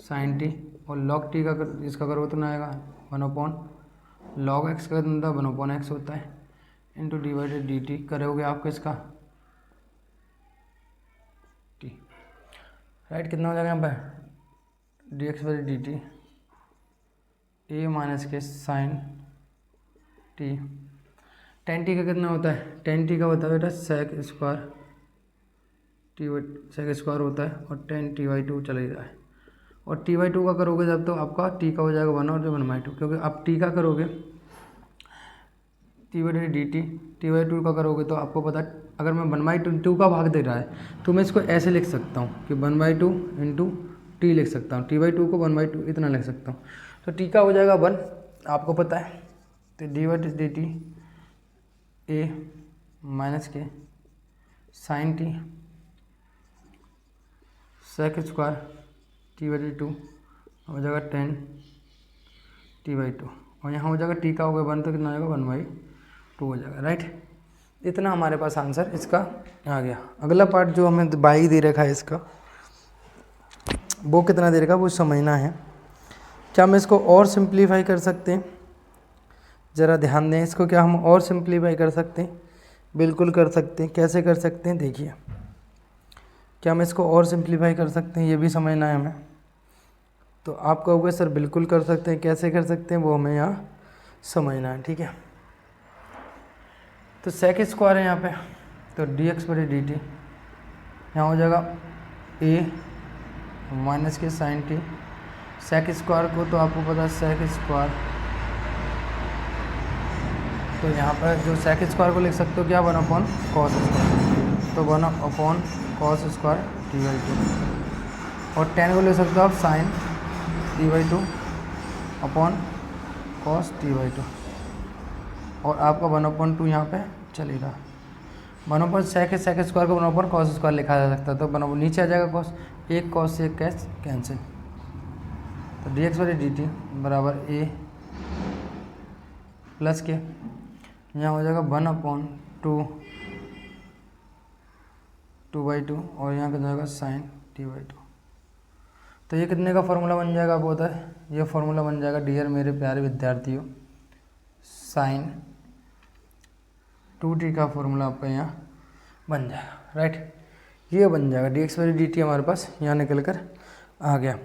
sin t, और log t का इसका करोगे तो ना आएगा 1/log x का कितना 1/x होता है इंटू d/dt करोगे आपको इसका t, राइट। कितना हो जाएगा यहाँ पर dx/dt a माइनस के sin t, tan t का कितना होता है, tan t का होता है बेटा sec स्क्वायर होता है, और tan t/2 चला ही रहा है, और t/2 का करोगे जब तो आपका t का हो जाएगा 1 और जो 1/2, क्योंकि आप t का करोगे t/dt t/2 का करोगे तो आपको पता है अगर मैं 1/2 का भाग दे रहा है तो मैं इसको ऐसे लिख सकता हूँ कि 1/2 इंटू टी लिख सकता हूँ, t/2 को 1/2 इतना लिख सकता हूँ। तो t का हो जाएगा 1, आपको पता है, तो d/dt a माइनस के sin t sec square t/2 हो जाएगा tan t/2, और यहाँ हो जाएगा t का हो गया 1 तो कितना हो जाएगा 1/2 हो जाएगा, राइट। इतना हमारे पास आंसर इसका आ गया। अगला पार्ट जो हमें बाई दे रखा है इसका, वो कितना दे रखा है वो समझना है। क्या हम इसको और सिंप्लीफाई कर सकते हैं, ज़रा ध्यान दें इसको, क्या हम और सिंप्लीफाई कर सकते हैं? बिल्कुल कर सकते हैं। कैसे कर सकते हैं देखिए, क्या हम इसको और सिंप्लीफाई कर सकते हैं, ये भी समझना है हमें। तो आप कहोगे सर बिल्कुल कर सकते हैं, कैसे कर सकते हैं वो हमें यहाँ समझना है, ठीक है। तो सेक स्क्वायर है यहाँ पे, तो dx/dt यहाँ हो जाएगा a माइनस के sin t, सेक स्क्वायर को तो आपको पता है सेक स्क्वायर, तो यहाँ पर जो सेक स्क्वायर को लिख सकते हो क्या 1/cos स्क्वायर, तो 1/cos स्क्वायर t/2, और tan को ले सकते हो आप sin t/2 upon cos t/2, और आपका 1/2 यहाँ पे चलेगा। 1/2 सेक स्क्वायर को 1/cos स्क्वायर लिखा जा सकता है, तो 1/2 नीचे आ जाएगा cos, एक cos से एक कैंसिल, तो dx/dt बराबर a प्लस के यहाँ हो जाएगा 1/2 2/2, और यहाँ कितना होगा sin t/2। तो ये कितने का फॉर्मूला बन जाएगा आपको पता है, ये फॉर्मूला बन जाएगा डियर मेरे प्यारे विद्यार्थियों, sin 2t का फॉर्मूला आपका यहाँ बन जाएगा, राइट। ये बन जाएगा dx/dt हमारे पास यहाँ निकल कर आ गया।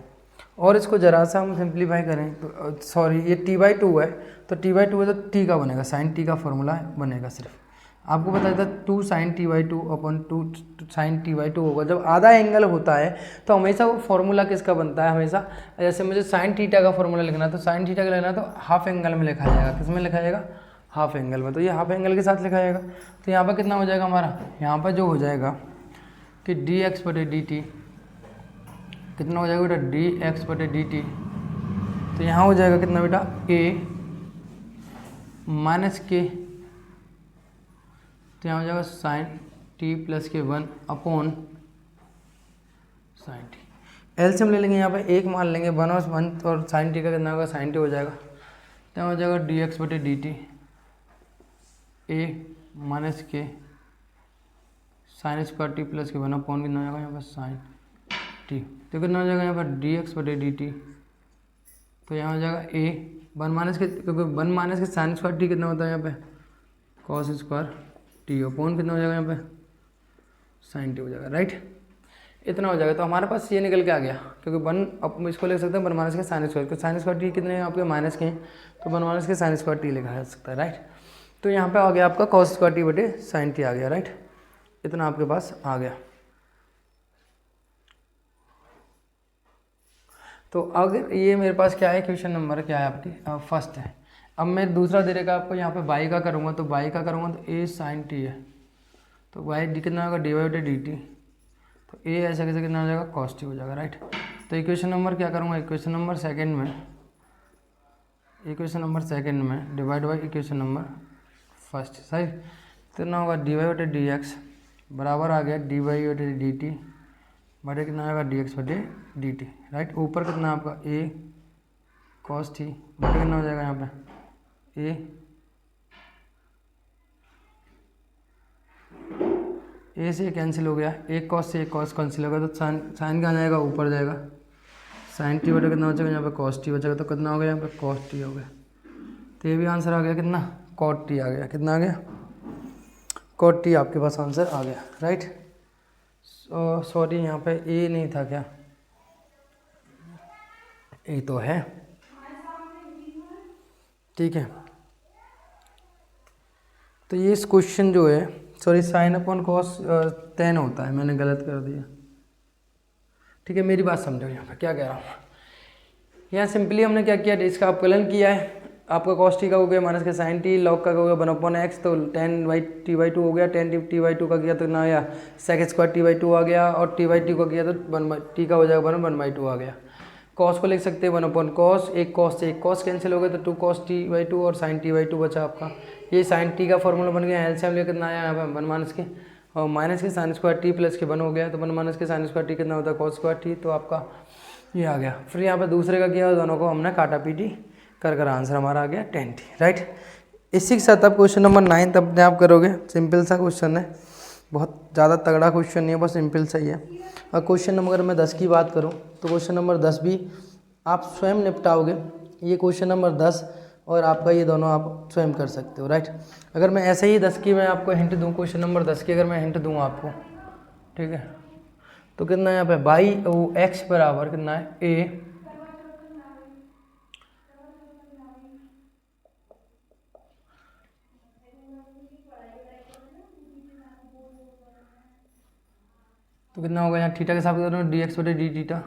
और इसको ज़रा सा हम सिंप्लीफाई करें तो सॉरी ये t/2 है, तो t/2 है तो t का बनेगा, sin t का फॉर्मूला बनेगा सिर्फ। आपको पता था 2 sin t/2 upon 2 sin t/2 होगा। जब आधा एंगल होता है तो हमेशा वो फॉर्मूला किसका बनता है, हमेशा जैसे मुझे sin थीटा का फॉर्मूला लिखना है तो sin थीटा का लिखना है तो हाफ एंगल में लिखा जाएगा, किस में लिखा जाएगा, हाफ एंगल में, तो ये हाफ एंगल के साथ लिखा जाएगा। तो यहाँ पर कितना हो जाएगा हमारा, यहाँ पर जो हो जाएगा कि dx/dt कितना हो जाएगा बेटा dx/dt, तो यहाँ हो जाएगा कितना बेटा a माइनस के, तो यहाँ हो जाएगा sin t प्लस के 1 अपॉन sin t। एलसीएम ले लेंगे यहाँ पे, एक मान लेंगे 1 और 1, और sin t का कितना होगा sin t हो जाएगा, तो यहाँ हो जाएगा dx/dt a माइनस के sin स्क्वायर t प्लस के 1 अपॉन कितना हो जाएगा यहाँ पर sin t, तो कितना हो जाएगा यहाँ पर dx/dt, तो यहाँ हो जाएगा a 1 माइनस के, क्योंकि 1 माइनस के sin स्क्वायर t कितना होता है यहाँ पे cos स्क्वायर t अपॉन कितना हो जाएगा यहाँ पे sin t हो जाएगा, राइट। इतना हो जाएगा, तो हमारे पास ये निकल के आ गया, क्योंकि 1 अब इसको लिख सकते हैं 1 माइनस के sin स्क्वायर, क्योंकि sin स्क्वायर t कितने हैं आपके माइनस के हैं, तो 1 माइनस के sin स्क्वायर t लिखा जा सकता है, राइट। तो यहाँ पे आ गया आपका कॉस स्क्वायर टी बटे साइन टी आ गया, राइट। इतना आपके पास आ गया। तो अगर ये मेरे पास क्या है, क्वेश्चन नंबर क्या है आपकी फर्स्ट है। अब मैं दूसरा दे देगा आपको, यहाँ पे बाई का करूँगा तो बाई का करूँगा तो ए साइन टी है, तो बाई डी कितना होगा, डी वाई बटे डी टी, तो ए ऐसा कैसे कितना हो जाएगा, कॉस टी हो जाएगा, राइट। तो इक्वेशन नंबर क्या करूँगा, इक्वेशन नंबर सेकंड में divide by equation number first, सही। तो कितना होगा, डी वाई बटे डी एक्स बराबर आ गया डी वाई बटे डी टी बटे कितना आएगा, डी एक्स बटे डी टी, राइट। ऊपर कितना आपका ए कॉस टी बटे कितना हो जाएगा यहाँ पे ए से कैंसिल हो गया, एक कॉस से एक कॉस कैंसिल हो गया, तो साइन कहाँ जाएगा, ऊपर जाएगा। साइन टी बटे कितना हो जाएगा, यहाँ पे कॉस टी बचेगा, तो कितना हो गया यहाँ पे कॉस टी हो गया। तो ये भी आंसर आ गया कितना, कॉट टी आ गया, कितना आ गया, कॉट टी आपके पास आंसर आ गया, राइट। सॉरी यहाँ पे ए नहीं था क्या, ए तो है, ठीक है। तो ये इस क्वेश्चन जो है, सॉरी साइन अपॉन कॉस 10 होता है, मैंने गलत कर दिया, ठीक है। मेरी बात समझो, यहाँ पे क्या कह रहा हूँ, यहाँ सिंपली हमने क्या किया, इसका अपकलन किया है, आपका कॉस टी का हो गया माइनस के साइन टी, लॉग का हो गया 1/x, तो 10/t/2 हो गया, 10t/2 का किया तो ना आया सेक स्क्वायर t/2 आ गया, और t/2 का किया तो 1/t का हो जाएगा 1/2 आ गया। कॉस को लिख सकते हैं 1/cos, एक कॉस से एक कॉस कैंसिल हो गया तो 2cos t/2 और sin t/2 बचा आपका। ये sin t का फॉर्मूला बन गया, एलसीएम लेकर कितना आया यहाँ पर 1 माइनस के और माइनस के साइन स्क्वायर टी प्लस के 1 हो गया, तो 1 माइनस के साइन स्क्वायर टी कितना होता है, cos स्क्वायर टी, तो आपका ये आ गया। फिर यहाँ पे दूसरे का किया, दोनों को हमने काटा पीटी कर आंसर हमारा आ गया 10t, राइट। इसी के साथ आप क्वेश्चन नंबर 9 अपने आप करोगे, सिंपल सा क्वेश्चन है, बहुत ज़्यादा तगड़ा क्वेश्चन नहीं है, बस सिंपल सा ही है। और क्वेश्चन नंबर अगर मैं 10 की बात करूँ तो क्वेश्चन नंबर 10 भी आप स्वयं निपटाओगे, ये क्वेश्चन नंबर 10 और आपका ये दोनों आप स्वयं कर सकते हो, राइट। अगर मैं ऐसे ही 10 की मैं आपको हिंट दूँ, क्वेश्चन नंबर 10 की अगर मैं हिंट दूँ आपको, ठीक है, तो कितना है यहाँ पे बाई एक्स बराबर कितना है ए तो कितना होगा, यहाँ थीटा के साथ करो डी एक्स बटे डी थीटा,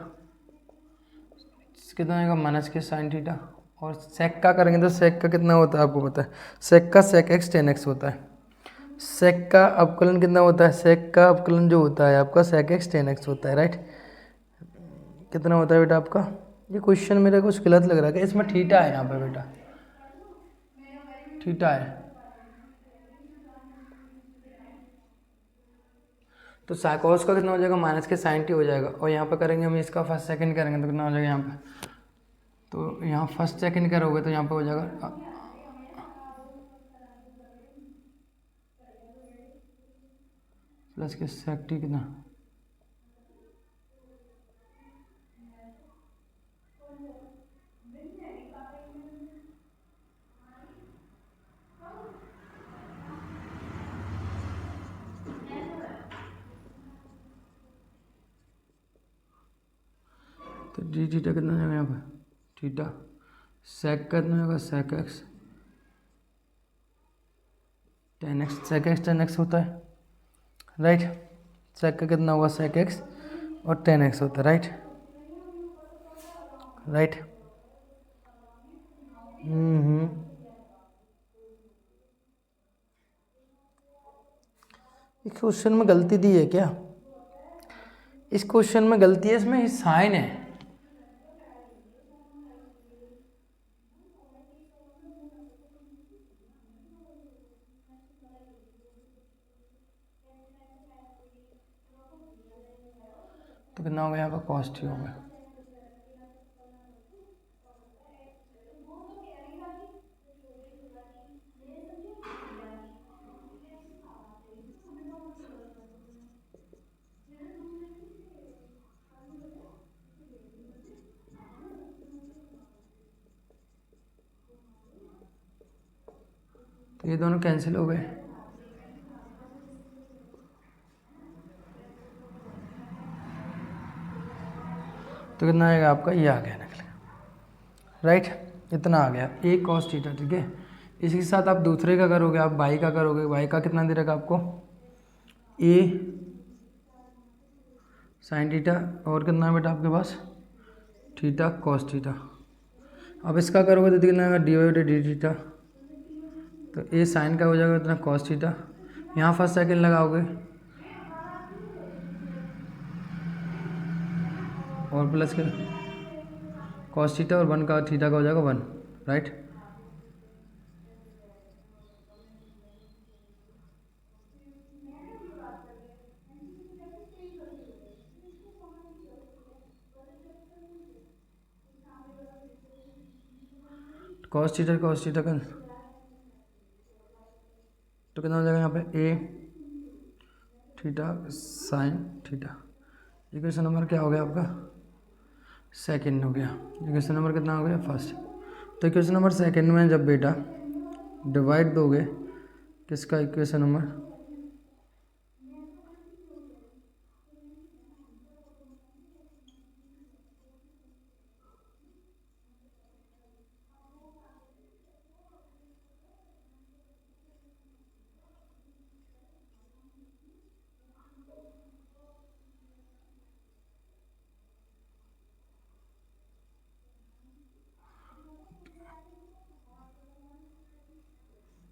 कितना आएगा माइनस के साइन थीटा, और सेक का करेंगे तो सेक का कितना होता है आपको पता है, सेक का सेक एक्स टेन एक्स होता है। सेक का अवकलन कितना होता है, सेक का अवकलन जो होता है आपका सेक एक्स टेन एक्स होता है, राइट। कितना होता है बेटा आपका, ये क्वेश्चन मेरे कुछ गलत लग रहा है, इसमें थीटा है यहाँ पे बेटा, थीटा है, तो साइकोस का कितना हो जाएगा माइनस के साइन टी हो जाएगा, और यहाँ पे करेंगे हम इसका फर्स्ट सेकंड करेंगे तो कितना हो जाएगा यहाँ पे, तो यहाँ फर्स्ट सेकंड करोगे तो यहाँ पे हो जाएगा प्लस के सेक टी कितना, तो डी थीटा कितना जाएगा यहाँ पर थीटा, सेक का कितना होगा sec x tan x, sec x tan x होता है, राइट। सेक का कितना होगा सेक एक्स और टेन एक्स होता है, राइट, राइट। इस क्वेश्चन में गलती दी है क्या, इस क्वेश्चन में गलती है, इसमें साइन है, तो कितना हो गया यहाँ पर कॉस्ट ही हो गया, तो ये दोनों कैंसिल हो गए, तो कितना आएगा आपका, ये आ गया निकल, राइट। इतना आ गया ए कॉस थीटा, ठीक है। इसी के साथ आप दूसरे का करोगे, आप वाई का करोगे, वाई का कितना दे रखा आपको ए साइन थीटा और कितना है बेटा आपके पास थीटा कॉस थीटा। अब इसका करोगे तो कितना आएगा डी वाई बटे डी थीटा, तो ए साइन का हो जाएगा इतना कॉस थीटा, यहाँ फर्स्ट सेकंड लगाओगे और प्लस के कॉस थीटा और 1 का थीटा का हो जाएगा 1, राइट। कॉस थीटा का तो कितना हो जाएगा यहाँ पे a theta sine theta. Equation number क्या हो गया आपका सेकंड हो गया। इक्वेशन नंबर कितना हो गया फर्स्ट। तो इक्वेशन नंबर सेकंड में जब बेटा डिवाइड दोगे किसका इक्वेशन नंबर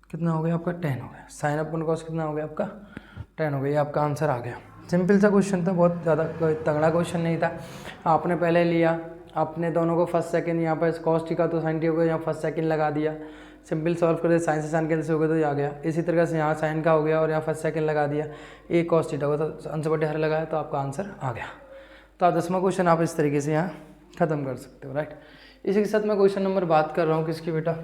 कितना हो गया आपका 10 हो गया। साइन अपन कॉस कितना हो गया आपका 10 हो गया। ये आपका आंसर आ गया। सिंपल सा क्वेश्चन था, बहुत ज़्यादा कोई तगड़ा क्वेश्चन नहीं था। आपने पहले लिया, आपने दोनों को फर्स्ट सेकंड यहाँ पर कॉस टी का तो साइन टी हो गया, यहाँ फर्स्ट सेकंड लगा दिया, सिंपल सॉल्व कर दिया, साइन से साइन कैंसिल हो गया तो आ गया। इसी तरीके से यहाँ साइन का हो गया और यहाँ फर्स्ट सेकंड लगा दिया, ए कॉस थीटा होगा तो आंसर बटे हर लगाया तो आपका आंसर आ गया। तो आप 10वां क्वेश्चन आप इस तरीके से यहाँ खत्म कर सकते हो, राइट। इसी के साथ मैं क्वेश्चन नंबर बात कर रहा हूँ किसकी बेटा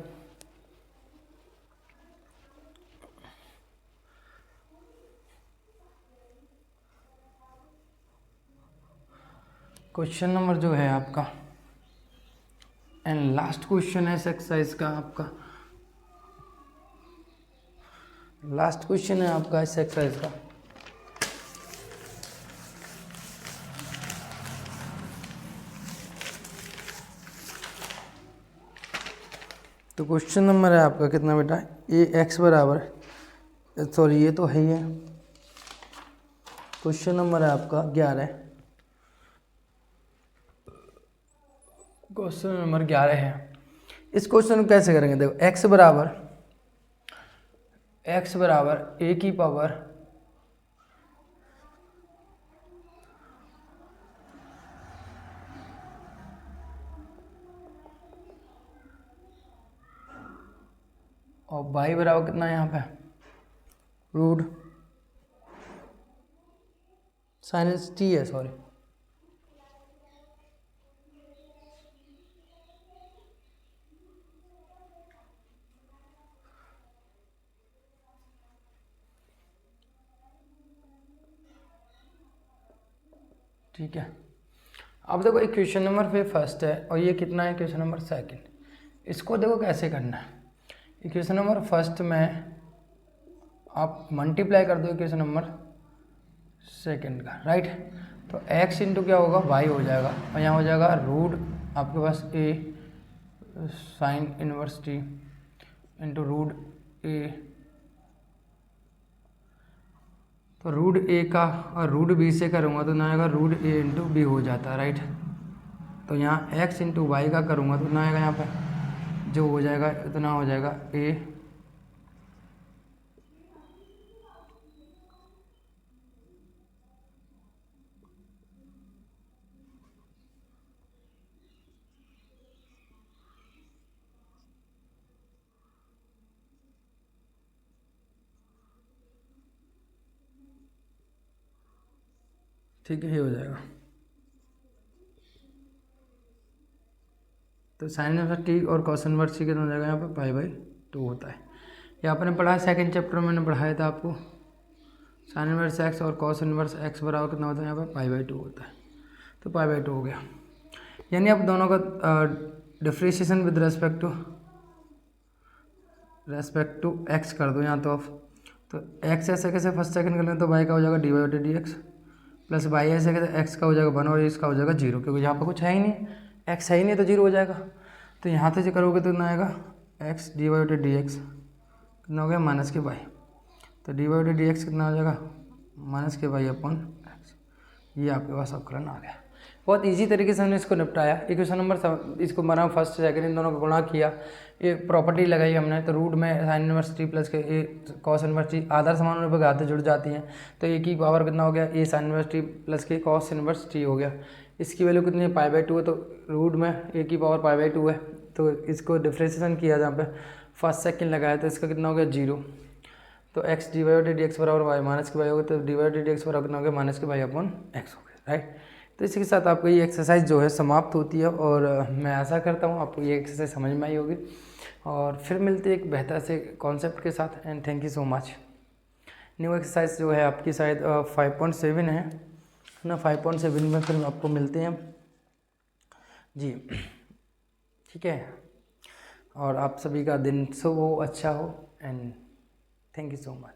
क्वेश्चन नंबर जो है आपका एंड लास्ट क्वेश्चन है इस एक्सरसाइज का, आपका लास्ट क्वेश्चन है आपका इस एक्सरसाइज का। तो क्वेश्चन नंबर है आपका कितना बेटा ए एक्स बराबर, सॉरी ये तो है ही है। क्वेश्चन नंबर है आपका 11, क्वेश्चन नंबर 11 है। इस क्वेश्चन को कैसे करेंगे, देखो x बराबर a की पावर और y बराबर कितना है यहाँ पे रूट साइनस t है, सॉरी ठीक है। अब देखो इक्वेशन नंबर पे फर्स्ट है और ये कितना है इक्वेशन नंबर सेकंड। इसको देखो कैसे करना है। इक्वेशन नंबर फर्स्ट में आप मल्टीप्लाई कर दो इक्वेशन नंबर सेकंड का, राइट। तो x इंटू क्या होगा y हो जाएगा और यहाँ हो जाएगा रूट आपके पास a sine inverse t into root a, तो रूट a का और रूट b से करूँगा तो ना आएगा रूट a इंटू बी हो जाता है, राइट। तो यहाँ x इंटू वाई का करूँगा तो ना आएगा यहाँ पे जो हो जाएगा इतना हो जाएगा a ठीक है, ये हो जाएगा। तो साइन इनवर्स टी और कॉस इनवर्स टी कितना हो जाएगा यहाँ पे पाई/2 होता है। ये आपने पढ़ा है सेकंड चैप्टर में, मैंने पढ़ाया था आपको साइन इनवर्स एक्स और कॉस इनवर्स एक्स बराबर कितना होता है यहाँ पे पाई/2 होता है। तो पाई/2 हो गया। यानी आप दोनों का differentiation with respect to x कर दो यहाँ तो आप, तो एक्स ऐसे कैसे फर्स्ट सेकंड कर लें तो वाई का हो जाएगा dy बटे डी एक्स प्लस वाई ऐसे कैसे एक्स का हो जाएगा 1 और इसका हो जाएगा 0, क्योंकि यहाँ पर कुछ है ही नहीं, एक्स है ही नहीं तो 0 हो जाएगा। तो यहाँ से जो करोगे तो ना आएगा एक्स डी वाई बटे डी एक्स कितना हो गया माइनस के वाई, तो डी वाई बटे डी एक्स कितना हो जाएगा माइनस के वाई अपॉन एक्स। ये आपके पास अवकलन आ गया। बहुत इजी तरीके से हमने इसको निपटाया। इक्वेशन नंबर इसको बना फर्स्ट सेकंड इन दोनों को गुणा किया, ये प्रॉपर्टी लगाई हमने, तो रूट में साइन इनवर्स टी प्लस के ए कॉस इनवर्स टी आधार समान पर घातें जुड़ जाती हैं, तो ए की पावर कितना हो गया ए साइन इनवर्स टी प्लस के कॉस इनवर्स टी हो गया। इसकी वैल्यू कितनी है π/2 है, तो रूट में ए की पावर π/2 है, तो इसको डिफ्रेंशिएशन किया जहाँ पे फर्स्ट सेकंड लगाया तो इसका कितना हो गया 0, तो एक्स डी वाई बटे डी एक्स बराबर वाई माइनस के वाई हो गया, तो डी वाई बटे डी एक्स बराबर कितना हो गया माइनस के वाई अपॉन एक्स हो गया, राइट। तो इसी के साथ आपको ये एक्सरसाइज जो है समाप्त होती है, और मैं आशा करता हूँ आपको ये एक्सरसाइज समझ में आई होगी, और फिर मिलते हैं एक बेहतर से कॉन्सेप्ट के साथ। And thank you so much. New exercise जो है आपकी शायद 5.7 है ना, 5.7 में फिर आपको मिलते हैं जी, ठीक है। और आप सभी का दिन शुभ हो, अच्छा हो, and thank you so much.